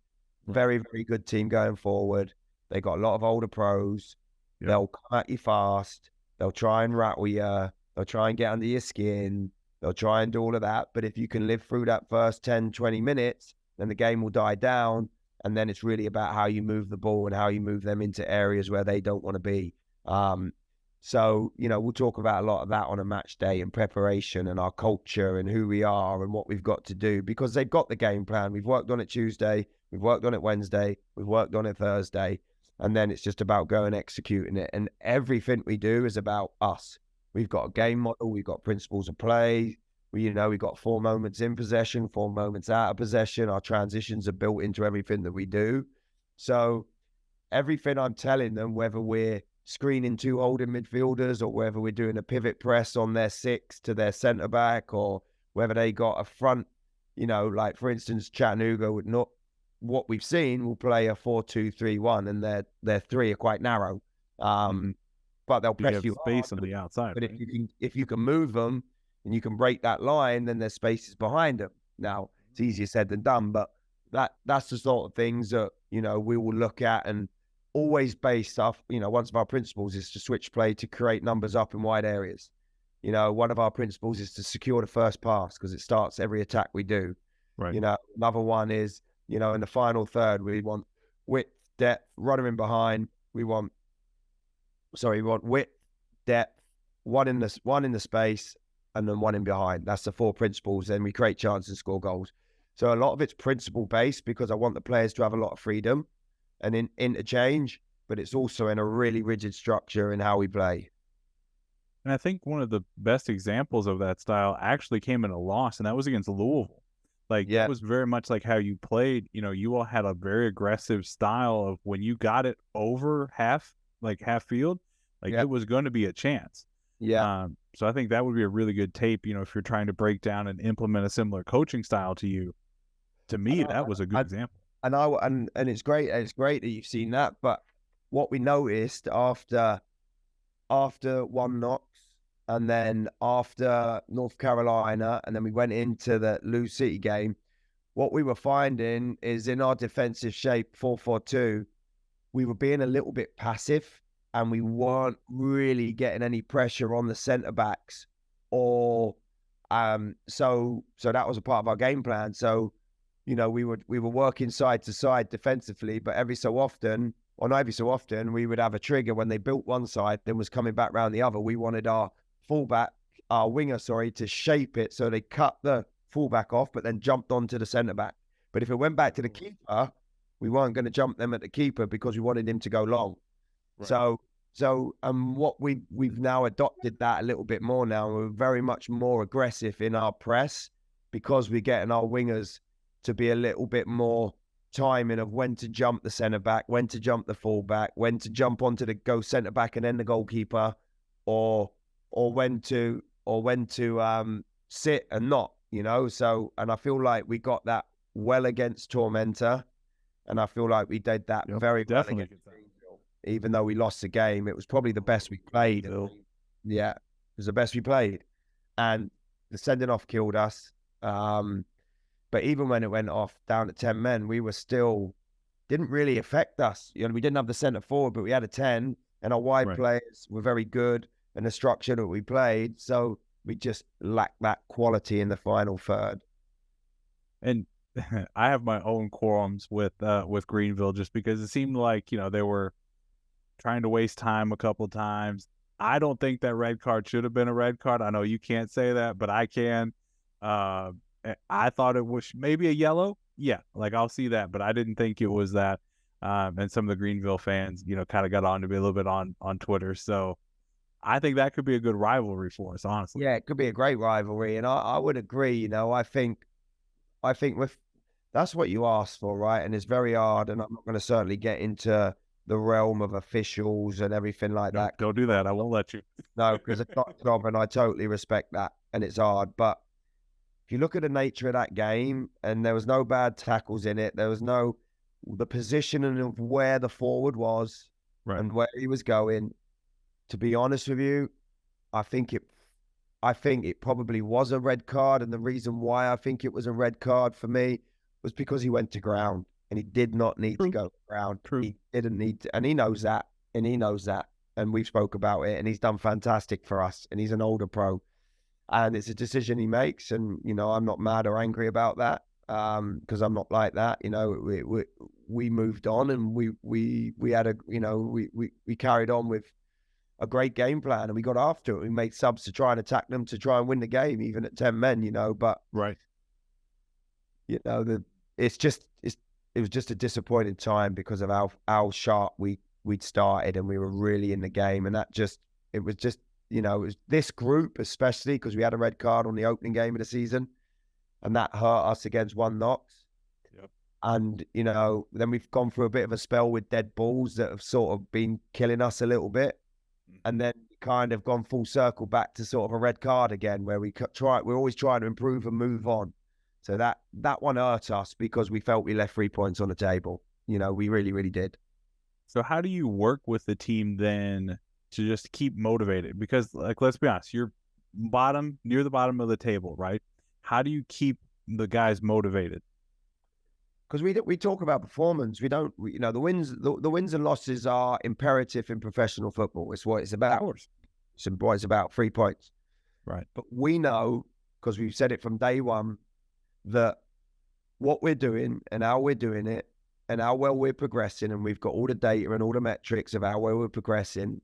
Very, very good team going forward. They got a lot of older pros. Yep. They'll come at you fast. They'll try and rattle you. They'll try and get under your skin. They'll try and do all of that. But if you can live through that first 10, 20 minutes, then the game will die down. And then it's really about how you move the ball and how you move them into areas where they don't want to be. So, we'll talk about a lot of that on a match day, and preparation and our culture and who we are and what we've got to do, because they've got the game plan. We've worked on it Tuesday. We've worked on it Wednesday. We've worked on it Thursday. And then it's just about going executing it. And everything we do is about us. We've got a game model. We've got principles of play. We've got 4 moments in possession, 4 moments out of possession. Our transitions are built into everything that we do. So everything I'm telling them, whether we're screening 2 holding midfielders, or whether we're doing a pivot press on their 6 to their centre back, or whether they got a front, like for instance, Chattanooga would not, what we've seen, will play a 4-2-3-1, and their 3 are quite narrow. But they'll press you space on the outside. But right? if you can move them and you can break that line, then there's spaces behind them. Now, it's easier said than done, but that's the sort of things that, we will look at, and always based off, one of our principles is to switch play to create numbers up in wide areas. One of our principles is to secure the first pass, because it starts every attack we do. Right. Another one is, in the final third, we want width, depth, runner in behind. We want width, depth, one in the space, and then 1 in behind. That's the 4 principles. Then we create chances and score goals. So a lot of it's principle based, because I want the players to have a lot of freedom and interchange, but it's also in a really rigid structure in how we play. And I think one of the best examples of that style actually came in a loss, and that was against Louisville. It was very much like how you played. You all had a very aggressive style of when you got it over half field, it was going to be a chance. Yeah. So I think that would be a really good tape, if you're trying to break down and implement a similar coaching style to you. To me, that was a good example. And it's great. It's great that you've seen that. But what we noticed after one Knox, and then after North Carolina, and then we went into the Lou City game, what we were finding is in our defensive shape 4-4-2, we were being a little bit passive, and we weren't really getting any pressure on the centre backs, or so that was a part of our game plan. So, we were working side to side defensively, but every so often, we would have a trigger when they built one side, then was coming back round the other. We wanted our winger, to shape it so they cut the fullback off, but then jumped onto the centre back. But if it went back to the keeper, we weren't going to jump them at the keeper because we wanted him to go long. Right. So what we've now adopted that a little bit more now. We're very much more aggressive in our press because we're getting our wingers to be a little bit more timing of when to jump the centre back, when to jump the fullback, when to jump onto the go centre back and then the goalkeeper, or when to sit and not, So, and I feel like we got that well against Tormentor, and I feel like we did that very definitely well against Greenville. Even though we lost the game, it was probably the best we played. Yeah, it was the best we played, and the sending off killed us. But even when it went off down to 10 men, we were still, didn't really affect us. We didn't have the centre forward, but we had a 10, and our wide players were very good, and the structure that we played. So we just lacked that quality in the final third. And I have my own qualms with Greenville, just because it seemed like, they were trying to waste time a couple times. I don't think that red card should have been a red card. I know you can't say that, but I can. I thought it was maybe a yellow. Yeah, I'll see that, but I didn't think it was that. And some of the Greenville fans, kind of got on to me a little bit on Twitter. So I think that could be a good rivalry for us, honestly. Yeah, it could be a great rivalry, and I would agree. I think with that's what you asked for, right? And it's very hard, and I'm not going to certainly get into the realm of officials and everything like that. Don't do that. I won't let you. No, because it's not a job, and I totally respect that, and it's hard. But if you look at the nature of that game, and there was no bad tackles in it, there was the positioning of where the forward was and where he was going. To be honest with you, I think it probably was a red card, and the reason why I think it was a red card for me was because he went to ground, and he did not need to go to ground. He didn't need to, and he knows that, and we've spoke about it, and he's done fantastic for us, and he's an older pro. And it's a decision he makes, and I'm not mad or angry about that, because I'm not like that. We moved on, and we had we carried on with a great game plan, and we got after it. We made subs to try and attack them to try and win the game, even at 10 men. But it was just a disappointing time because of how sharp we'd started, and we were really in the game, and it was this group, especially because we had a red card on the opening game of the season, and that hurt us against one Knox. Yep. And, then we've gone through a bit of a spell with dead balls that have sort of been killing us a little bit. And then kind of gone full circle back to sort of a red card again, where we're always trying to improve and move on. So that one hurt us because we felt we left 3 points on the table. We really, really did. So how do you work with the team then to just keep motivated? Because let's be honest, you're near the bottom of the table, right? How do you keep the guys motivated? Because we talk about performance. We don't, the wins and losses are imperative in professional football. It's what it's about. Of course. It's about 3 points. Right. But we know, because we've said it from day one, that what we're doing and how we're doing it and how well we're progressing, and we've got all the data and all the metrics of how well we're progressing,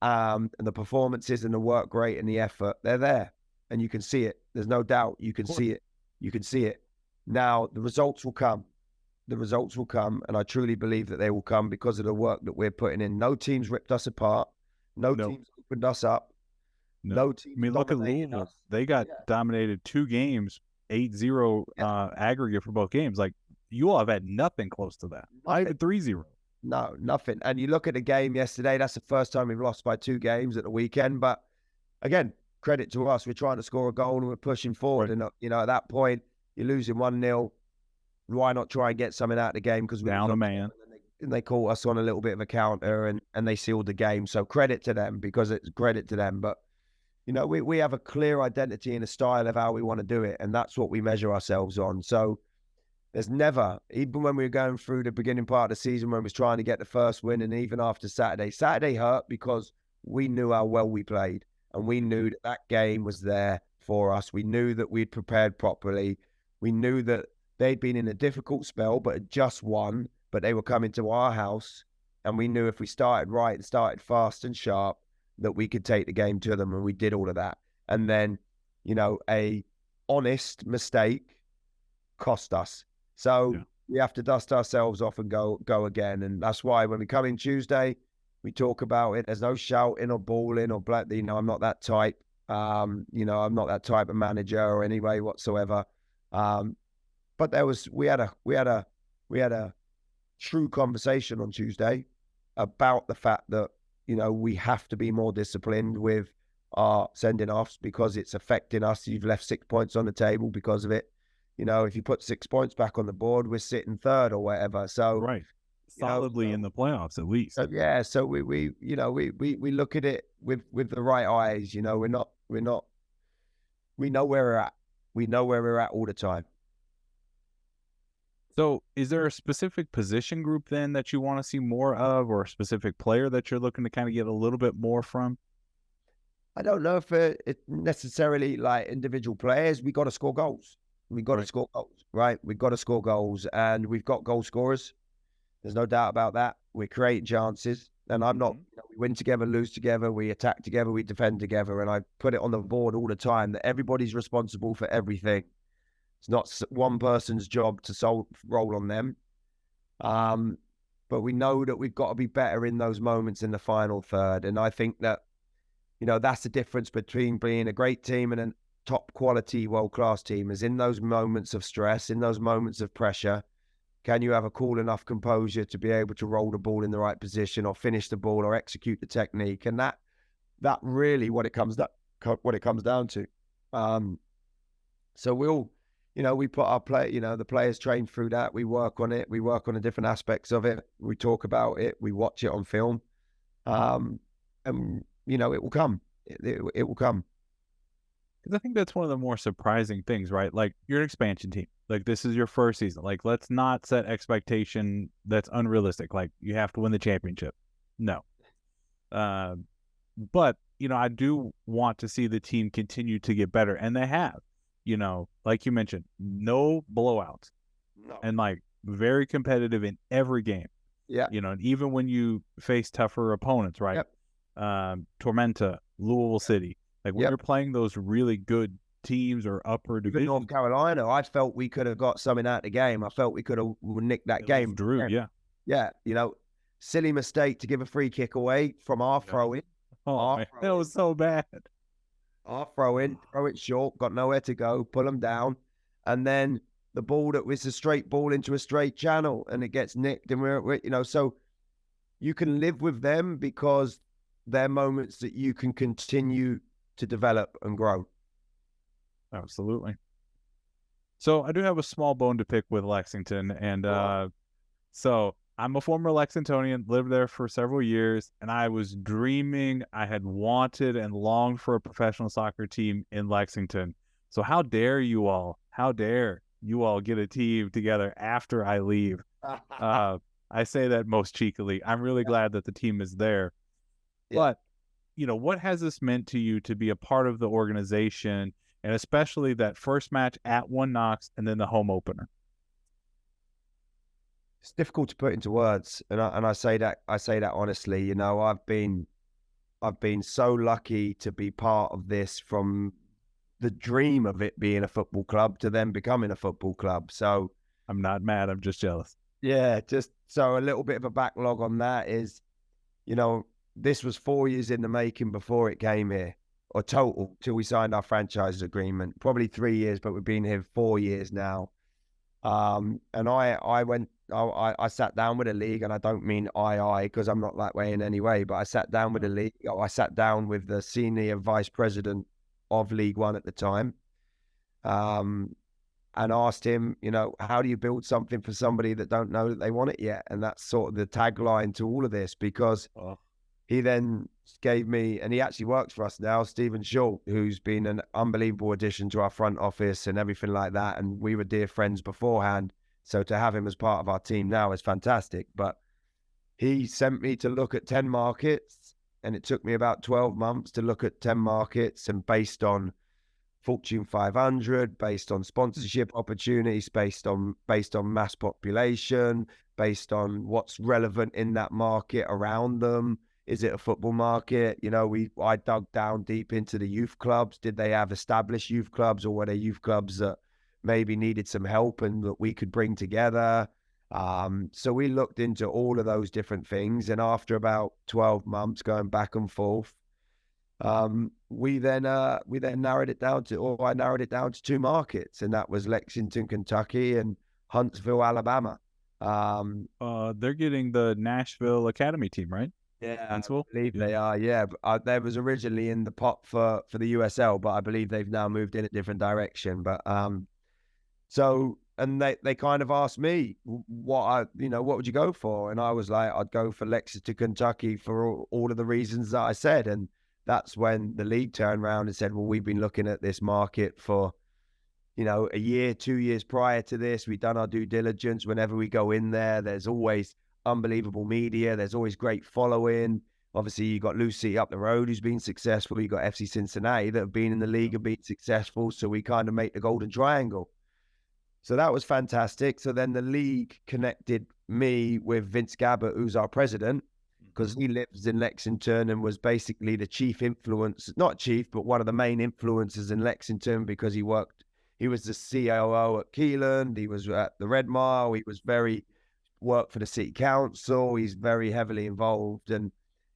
and the performances and the work rate and the effort, they're there. And you can see it. There's no doubt. You can see it. You can see it. Now, the results will come. And I truly believe that they will come because of the work that we're putting in. No team's ripped us apart. No team's opened us up. No team. Look at Louisville. They got dominated 2 games, 8-0 aggregate for both games. You all have had nothing close to that. Not even 3-0. No, nothing. And you look at the game yesterday, that's the first time we've lost by 2 games at the weekend. But again, credit to us. We're trying to score a goal and we're pushing forward. And, at that point, you're losing 1-0. Why not try and get something out of the game? Because we're down a man. And they caught us on a little bit of a counter and they sealed the game. So credit to them, because it's credit to them. But, we have a clear identity and a style of how we want to do it. And that's what we measure ourselves on. So there's never, even when we were going through the beginning part of the season when we was trying to get the first win, and even after Saturday hurt because we knew how well we played. And we knew that game was there for us. We knew that we'd prepared properly. We knew that they'd been in a difficult spell, but had just won. But they were coming to our house. And we knew if we started right and started fast and sharp, that we could take the game to them. And we did all of that. And then, a honest mistake cost us. So we have to dust ourselves off and go again. And that's why when we come in Tuesday, we talk about it. There's no shouting or bawling or black. I'm not that type. I'm not that type of manager or anyway whatsoever. But we had a true conversation on Tuesday about the fact that we have to be more disciplined with our sending offs because it's affecting us. You've left 6 points on the table because of it. If you put 6 points back on the board, we're sitting third or whatever. So right. Solidly in the playoffs, at least. So we look at it with the right eyes. We know where we're at. We know where we're at all the time. So is there a specific position group then that you want to see more of, or a specific player that you're looking to kind of get a little bit more from? I don't know if it necessarily like individual players. We got to score goals. We got to score goals, right? We've got to score goals, and we've got goal scorers. There's no doubt about that. We're creating chances, and I'm not, we win together, lose together, we attack together, we defend together, and I put it on the board all the time that everybody's responsible for everything. It's not one person's job to roll on them. But we know that we've got to be better in those moments in the final third, and I think that, that's the difference between being a great team and a top quality, world-class team, is in those moments of stress, in those moments of pressure. Can you have a cool enough composure to be able to roll the ball in the right position or finish the ball or execute the technique? And that really what it comes down to. So we'll, we put our the players train through that. We work on it. We work on the different aspects of it. We talk about it. We watch it on film. And, it will come. It will come. Because I think that's one of the more surprising things, right? Like, you're an expansion team. Like, this is your first season. Like, let's not set expectation that's unrealistic. Like, you have to win the championship. No. But, I do want to see the team continue to get better. And they have, like you mentioned, no blowouts. No. And, like, very competitive in every game. Yeah. And even when you face tougher opponents, right? Yep. Tormenta, Louisville City. Like, when you're playing those really good teams or upper division. North Carolina, I felt we could have got something out of the game. I felt we could have nicked that game. Drew, yeah. Yeah, silly mistake to give a free kick away from our throw-in. Oh, man, that was so bad. Our throw-in, throw it short, got nowhere to go, pull them down. And then the ball that was a straight ball into a straight channel and it gets nicked. And we're so you can live with them because they're moments that you can continue to develop and grow. Absolutely. So I do have a small bone to pick with Lexington, and so I'm a former Lexingtonian, lived there for several years, and I was dreaming, I had wanted and longed for a professional soccer team in Lexington. So how dare you all get a team together after I leave? I say that most cheekily. I'm really glad that the team is there. But what has this meant to you to be a part of the organization, and especially that first match at One Knox and then the home opener? It's difficult to put into words, and I say that honestly. I've been so lucky to be part of this, from the dream of it being a football club to then becoming a football club. So I'm not mad. I'm just jealous. Yeah, just so a little bit of a backlog on that is, this was 4 years in the making before it came here, or total, till we signed our franchise agreement. Probably 3 years, but we've been here 4 years now. And I sat down with the league, and I don't mean I, because I'm not that way in any way, but I sat down with the league. I sat down with the senior vice president of League One at the time, and asked him, how do you build something for somebody that don't know that they want it yet? And that's sort of the tagline to all of this, because he then gave me, and he actually works for us now, Stephen Schultz, who's been an unbelievable addition to our front office and everything like that. And we were dear friends beforehand. So to have him as part of our team now is fantastic. But he sent me to look at 10 markets, and it took me about 12 months to look at 10 markets, and based on Fortune 500, based on sponsorship opportunities, based on mass population, based on what's relevant in that market around them. Is it a football market? I dug down deep into the youth clubs. Did they have established youth clubs, or were they youth clubs that maybe needed some help and that we could bring together? So we looked into all of those different things. And after about 12 months going back and forth, we then narrowed it down to, I narrowed it down to 2 markets, and that was Lexington, Kentucky, and Huntsville, Alabama. They're getting the Nashville Academy team, right? Yeah, Huntsville? I believe they are. Yeah, there was originally in the pot for the USL, but I believe they've now moved in a different direction. But so, and they kind of asked me what would you go for, and I was like, I'd go for Lexington, Kentucky for all of the reasons that I said. And that's when the league turned around and said, well, we've been looking at this market for a year, 2 years prior to this. We've done our due diligence. Whenever we go in there, there's always unbelievable media. There's always great following. Obviously, you got Lucy up the road who's been successful. You got FC Cincinnati that have been in the league and been successful. So we kind of make the golden triangle. So that was fantastic. So then the league connected me with Vince Gabbert, who's our president, because he lives in Lexington and was basically the chief influence, not chief, but one of the main influencers in Lexington, because he was the COO at Keyland. He was at the Red Mile. He was worked for the city council. He's very heavily involved, and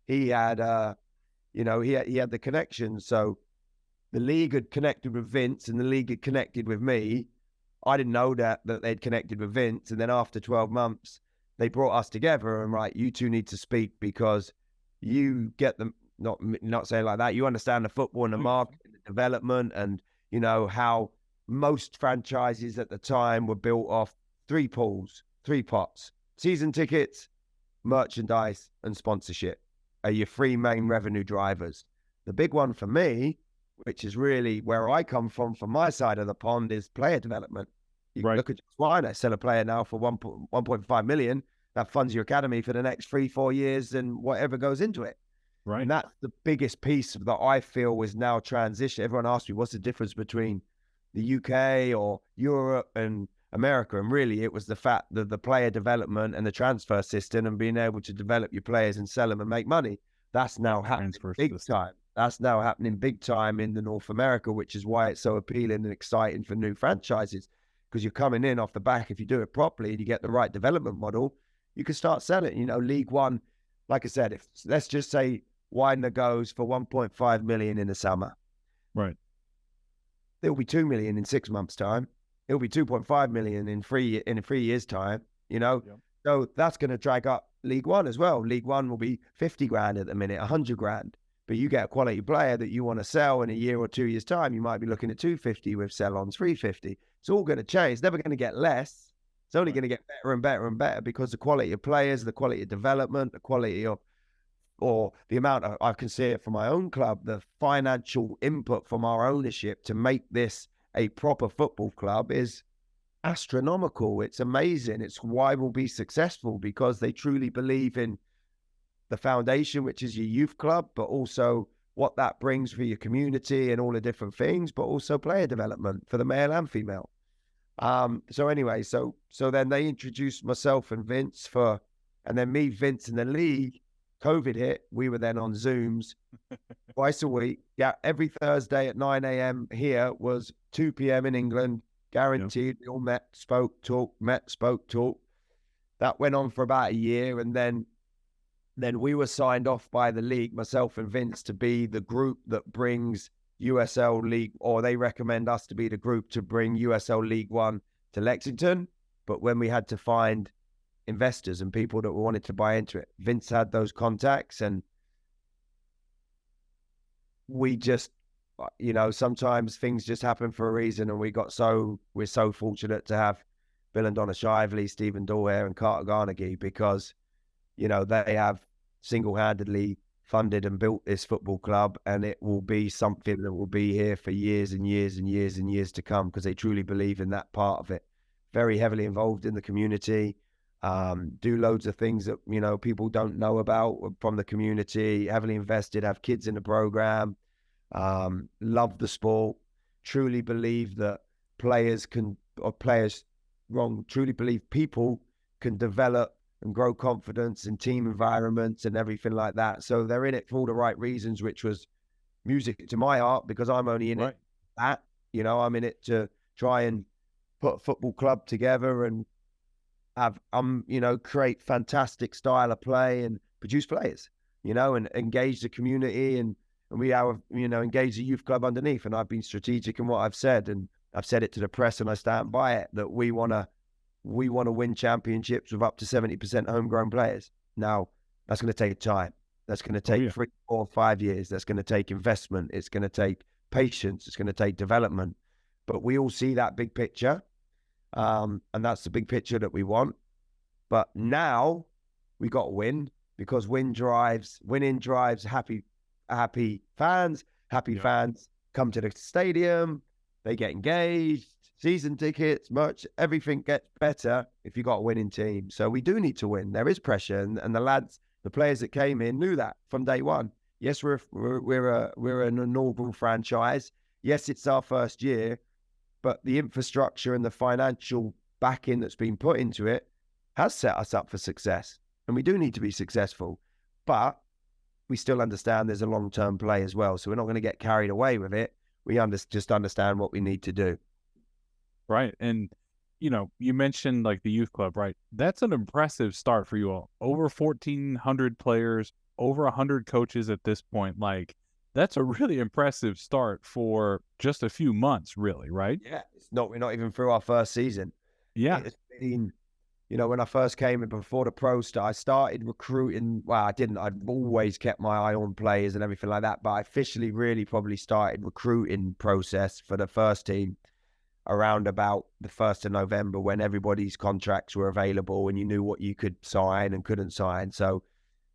he had he had the connection. So the league had connected with Vince, and the league had connected with me. I didn't know that they'd connected with Vince, and then after 12 months they brought us together, and right, you two need to speak, because you get them, not saying like that, you understand the football and the market and the development, and how most franchises at the time were built off 3 pools, 3 pots: season tickets, merchandise, and sponsorship are your 3 main revenue drivers. The big one for me, which is really where I come from my side of the pond, is player development. You look at why I sell a player now for 1.5 million. That funds your academy for the next 3-4 years and whatever goes into it. Right. And that's the biggest piece that I feel is now transition. Everyone asks me, what's the difference between the UK or Europe and America? And really, it was the fact that the player development and the transfer system and being able to develop your players and sell them and make money. That's now happening big time. That's now happening big time in the North America, which is why it's so appealing and exciting for new franchises, because you're coming in off the back. If you do it properly and you get the right development model, you can start selling. League One, like I said, if let's just say Widener goes for 1.5 million in the summer, right? There'll be 2 million in 6 months' time. It'll be 2.5 million in 3 years' time. So that's going to drag up League One as well. League One will be 50 grand at the minute, 100 grand. But you get a quality player that you want to sell in a year or 2 years' time, you might be looking at 250 with sell-ons, 350. It's all going to change. It's never going to get less. It's only going to get better and better and better, because the quality of players, the quality of development, the quality of, or the amount of, I can see it from my own club, the financial input from our ownership to make this a proper football club is astronomical. It's amazing. It's why we'll be successful, because they truly believe in the foundation, which is your youth club, but also what that brings for your community and all the different things, but also player development for the male and female. So anyway, so then they introduced myself and Vince and then me, Vince, and the league. COVID hit. We were then on Zooms twice a week. Yeah, every Thursday at 9 a.m. here was 2 p.m. in England. Guaranteed. We all met, spoke, talked. That went on for about a year, and then we were signed off by the league, myself and Vince, to be the group that brings USL League, or they recommend us to be the group to bring USL League One to Lexington. But when we had to find investors and people that wanted to buy into it, Vince had those contacts, and we just, sometimes things just happen for a reason, and we're so fortunate to have Bill and Donna Shively, Stephen Dorware, and Carter Garnagy, because they have single-handedly funded and built this football club, and it will be something that will be here for years and years and years and years to come, because they truly believe in that part of it. Very heavily involved in the community, do loads of things that people don't know about from the community, heavily invested, have kids in the program, love the sport, truly believe that truly believe people can develop and grow confidence in team environments and everything like that. So they're in it for all the right reasons, which was music to my heart, because I'm only in it that, I'm in it to try and put a football club together and have, create fantastic style of play and produce players, and engage the community, and we have, engage the youth club underneath. And I've been strategic in what I've said, and I've said it to the press, and I stand by it, that we want to win championships with up to 70% homegrown players. Now, that's going to take time. That's going to take 3, 4, 5 years. That's going to take investment. It's going to take patience. It's going to take development. But we all see that big picture. And that's the big picture that we want. But now we got to win, because winning drives happy fans. Happy fans come to the stadium. They get engaged. Season tickets, merch, everything gets better if you got a winning team. So we do need to win. There is pressure, and the players that came in knew that from day one. Yes, we're an inaugural franchise. Yes, it's our first year, but the infrastructure and the financial backing that's been put into it has set us up for success, and we do need to be successful. But we still understand there's a long-term play as well, so we're not going to get carried away with it. We just understand what we need to do. Right. And, you mentioned like the youth club, right? That's an impressive start for you all. Over 1,400 players, over 100 coaches at this point. Like, that's a really impressive start for just a few months, really, right? Yeah. We're not even through our first season. Yeah. It's been, when I first came in before the pro start, I started recruiting. Well, I didn't. I'd always kept my eye on players and everything like that. But I officially really probably started recruiting process for the first team around about the 1st of November, when everybody's contracts were available and you knew what you could sign and couldn't sign. So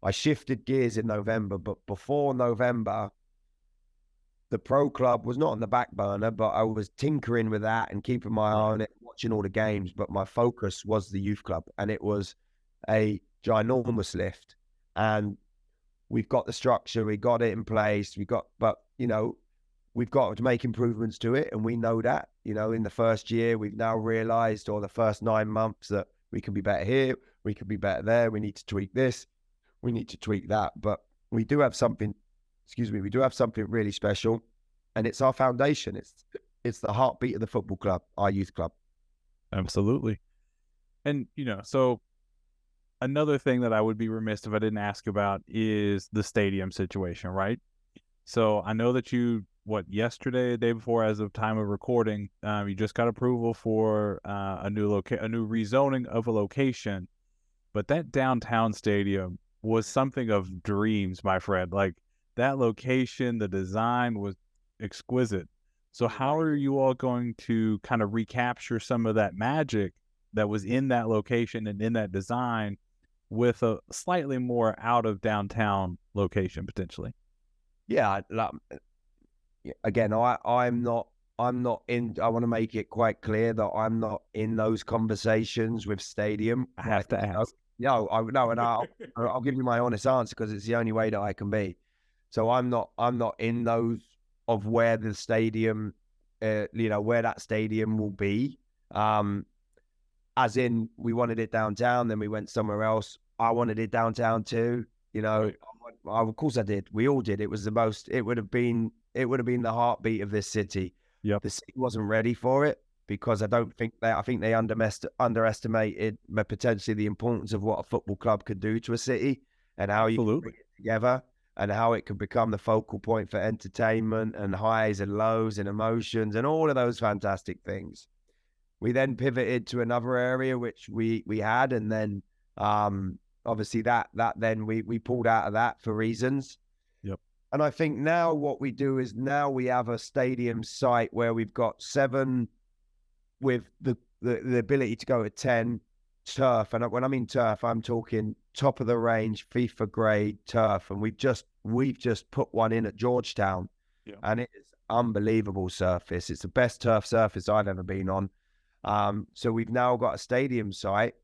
I shifted gears in November, but before November, the pro club was not on the back burner, but I was tinkering with that and keeping my eye on it, watching all the games. But my focus was the youth club, and it was a ginormous lift. And we've got the structure, we got it in place, we've got to make improvements to it, and we know that. In the first year, we've now realized, or the first 9 months, that we can be better here, we can be better there, we need to tweak this, we need to tweak that. But we do have something really special, and it's our foundation. It's the heartbeat of the football club, our youth club. Absolutely. And, so another thing that I would be remiss if I didn't ask about is the stadium situation, right? So I know that yesterday, the day before, as of time of recording, you just got approval for a new rezoning of a location, but that downtown stadium was something of dreams, my friend. Like, that location, the design was exquisite. So how are you all going to kind of recapture some of that magic that was in that location and in that design with a slightly more out of downtown location potentially? Yeah, again, I'm not in. I want to make it quite clear that I'm not in those conversations with stadium. I have to ask. No, and I'll give you my honest answer, because it's the only way that I can be. So I'm not in those of where the stadium, where that stadium will be. As in, we wanted it downtown, then we went somewhere else. I wanted it downtown too. Of course I did. We all did. It was the most. It would have been the heartbeat of this city. Yep. The city wasn't ready for it, because I think they underestimated potentially the importance of what a football club could do to a city, and how you can bring it together, and how it can become the focal point for entertainment and highs and lows and emotions and all of those fantastic things. We then pivoted to another area which we had, and then obviously that then we pulled out of that for reasons. Yep. And I think now what we do is now we have a stadium site where we've got 7 with the ability to go to 10 turf. And when I mean turf, I'm talking top of the range, FIFA grade turf. And we've just put one in at Georgetown, and it's unbelievable surface. It's the best turf surface I've ever been on. So we've now got a stadium site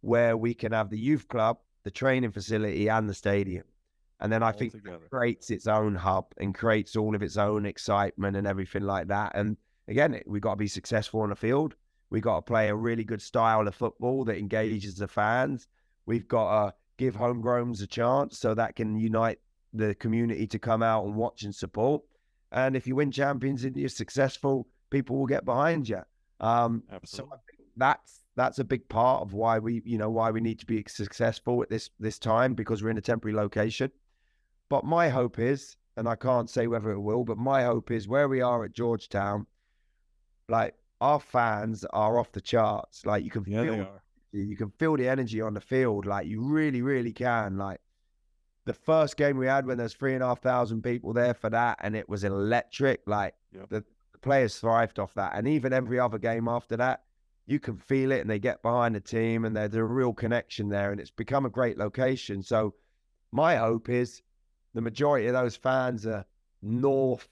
where we can have the youth club, the training facility, and the stadium. And then I think it creates its own hub and creates all of its own excitement and everything like that. And again, we've got to be successful on the field. We've got to play a really good style of football that engages the fans. We've got to give homegrowns a chance so that can unite the community to come out and watch and support. And if you win champions and you're successful, people will get behind you. So I think that's a big part of why we need to be successful at this time, because we're in a temporary location. But my hope is, and I can't say whether it will, but my hope is where we are at Georgetown, like our fans are off the charts. Like you can feel the energy on the field. Like you really, really can. Like the first game we had when there's 3,500 people there for that, and it was electric. Like the players thrived off that. And even every other game after that, you can feel it, and they get behind the team, and there's a real connection there, and it's become a great location. So my hope is the majority of those fans are North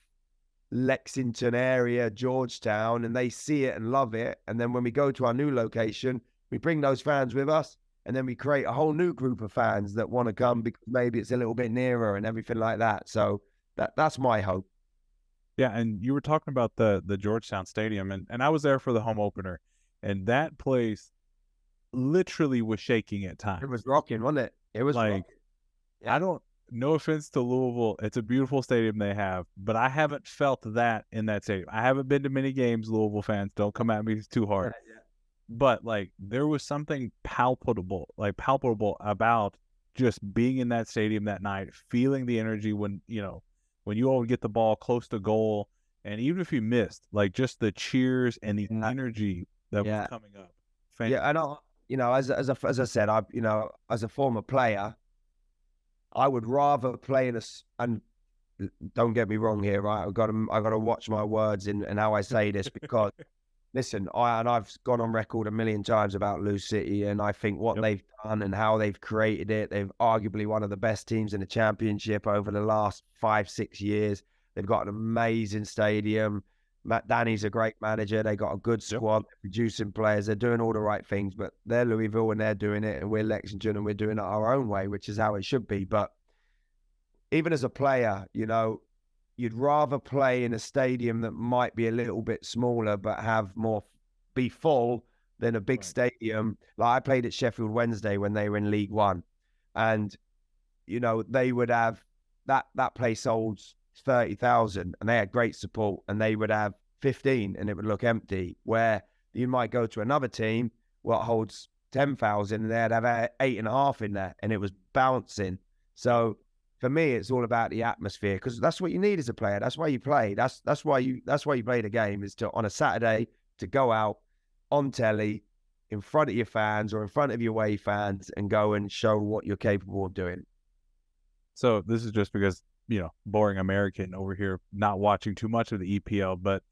Lexington area, Georgetown, and they see it and love it. And then when we go to our new location, we bring those fans with us, and then we create a whole new group of fans that want to come because maybe it's a little bit nearer and everything like that. So that's my hope. Yeah, and you were talking about the Georgetown Stadium, and I was there for the home opener, and that place literally was shaking at times. It was rocking, wasn't it? It was like, rocking. Yeah. No offense to Louisville, it's a beautiful stadium they have, but I haven't felt that in that stadium. I haven't been to many games, Louisville fans. Don't come at me too hard. Yeah. But like there was something palpable about just being in that stadium that night, feeling the energy when you all would get the ball close to goal, and even if you missed, like just the cheers and the energy that was coming up. Yeah, and as I said, as a former player, I would rather play and don't get me wrong here, right? I've got to watch my words and how I say this, because listen, I've gone on record a million times about Lou City, and I think what they've done and how they've created it, they've arguably one of the best teams in the championship over the last 5-6 years. They've got an amazing stadium. Matt Danny's a great manager. They got a good squad, producing players. They're doing all the right things, but they're Louisville and they're doing it, and we're Lexington and we're doing it our own way, which is how it should be. But even as a player, you'd rather play in a stadium that might be a little bit smaller but be full than a big stadium. Like I played at Sheffield Wednesday when they were in League One, and they would have that place holds 30,000, and they had great support, and they would have 15 and it would look empty, where you might go to another team what holds 10,000 and they'd have 8.5 in there, and it was bouncing. So for me, it's all about the atmosphere, because that's what you need as a player. That's why you play. That's why you play the game, is to on a Saturday to go out on telly in front of your fans or in front of your away fans and go and show what you're capable of doing. So this is just because boring American over here, not watching too much of the EPL, but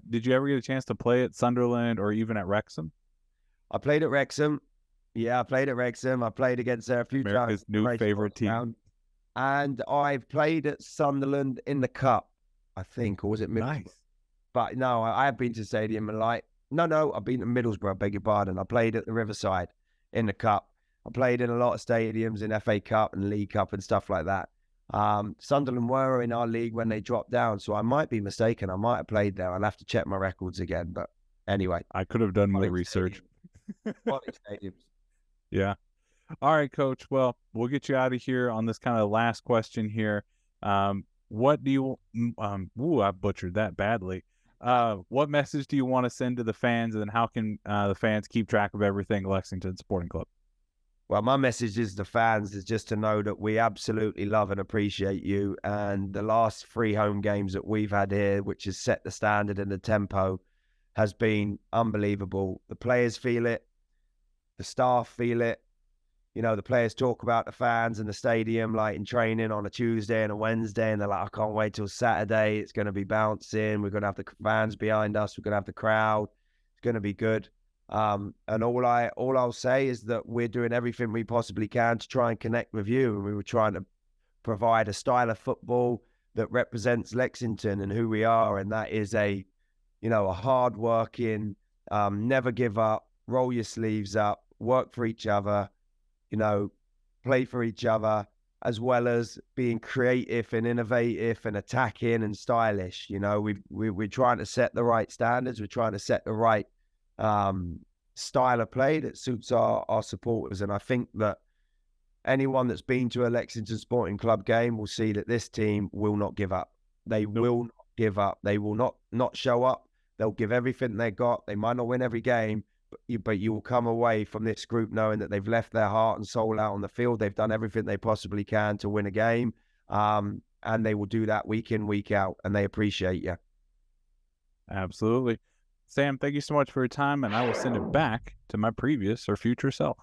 did you ever get a chance to play at Sunderland or even at Wrexham? I played at Wrexham. Yeah, I played at Wrexham. I played against a few America's times. new favorite team. And I've played at Sunderland in the Cup, I think, or was it Middlesbrough? Nice. But no, I have been to the stadium and I've been to Middlesbrough, I beg your pardon. I played at the Riverside in the Cup. I played in a lot of stadiums in FA Cup and League Cup and stuff like that. Sunderland were in our league when they dropped down, so I might be mistaken. I might have played there. I'll have to check my records again. But anyway, I could have done more research. Stadiums. Yeah. All right, Coach. Well, we'll get you out of here on this kind of last question here. What do you? I butchered that badly. What message do you want to send to the fans, and then how can the fans keep track of everything Lexington Sporting Club? Well, my message is the fans is just to know that we absolutely love and appreciate you. And the last 3 home games that we've had here, which has set the standard and the tempo, has been unbelievable. The players feel it. The staff feel it. You know, the players talk about the fans in the stadium, like in training on a Tuesday and a Wednesday, and they're like, I can't wait till Saturday. It's going to be bouncing. We're going to have the fans behind us. We're going to have the crowd. It's going to be good. And all I'll say is that we're doing everything we possibly can to try and connect with you. And we were trying to provide a style of football that represents Lexington and who we are. And that is a hard-working, never give up, roll your sleeves up, work for each other, play for each other, as well as being creative and innovative and attacking and stylish. We're trying to set the right standards. We're trying to set the right style of play that suits our supporters. And I think that anyone that's been to a Lexington Sporting Club game will see that this team will not give up. They will not give up. They will not show up. They'll give everything they got. They might not win every game, but you will come away from this group knowing that they've left their heart and soul out on the field. They've done everything they possibly can to win a game, and they will do that week in, week out, and they appreciate you. Absolutely. Sam, thank you so much for your time, and I will send it back to my previous or future self.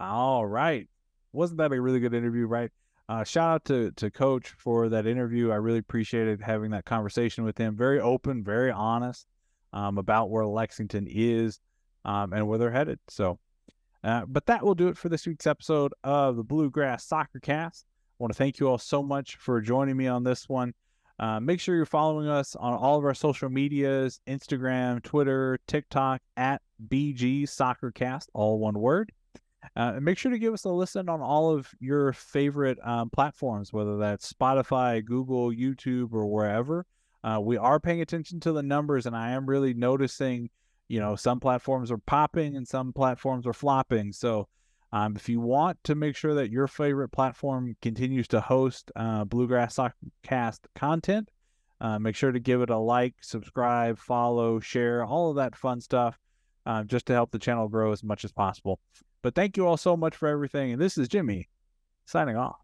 All right. Wasn't that a really good interview, right? Shout out to Coach for that interview. I really appreciated having that conversation with him. Very open, very honest about where Lexington is and where they're headed. So, but that will do it for this week's episode of the Bluegrass Soccer Cast. I want to thank you all so much for joining me on this one. Make sure you're following us on all of our social medias, Instagram, Twitter, TikTok, at BG Soccer Cast, all one word. And make sure to give us a listen on all of your favorite platforms, whether that's Spotify, Google, YouTube, or wherever. We are paying attention to the numbers, and I am really noticing, some platforms are popping and some platforms are flopping. So if you want to make sure that your favorite platform continues to host Bluegrass Soccer Cast content, make sure to give it a like, subscribe, follow, share, all of that fun stuff, just to help the channel grow as much as possible. But thank you all so much for everything. And this is Jimmie signing off.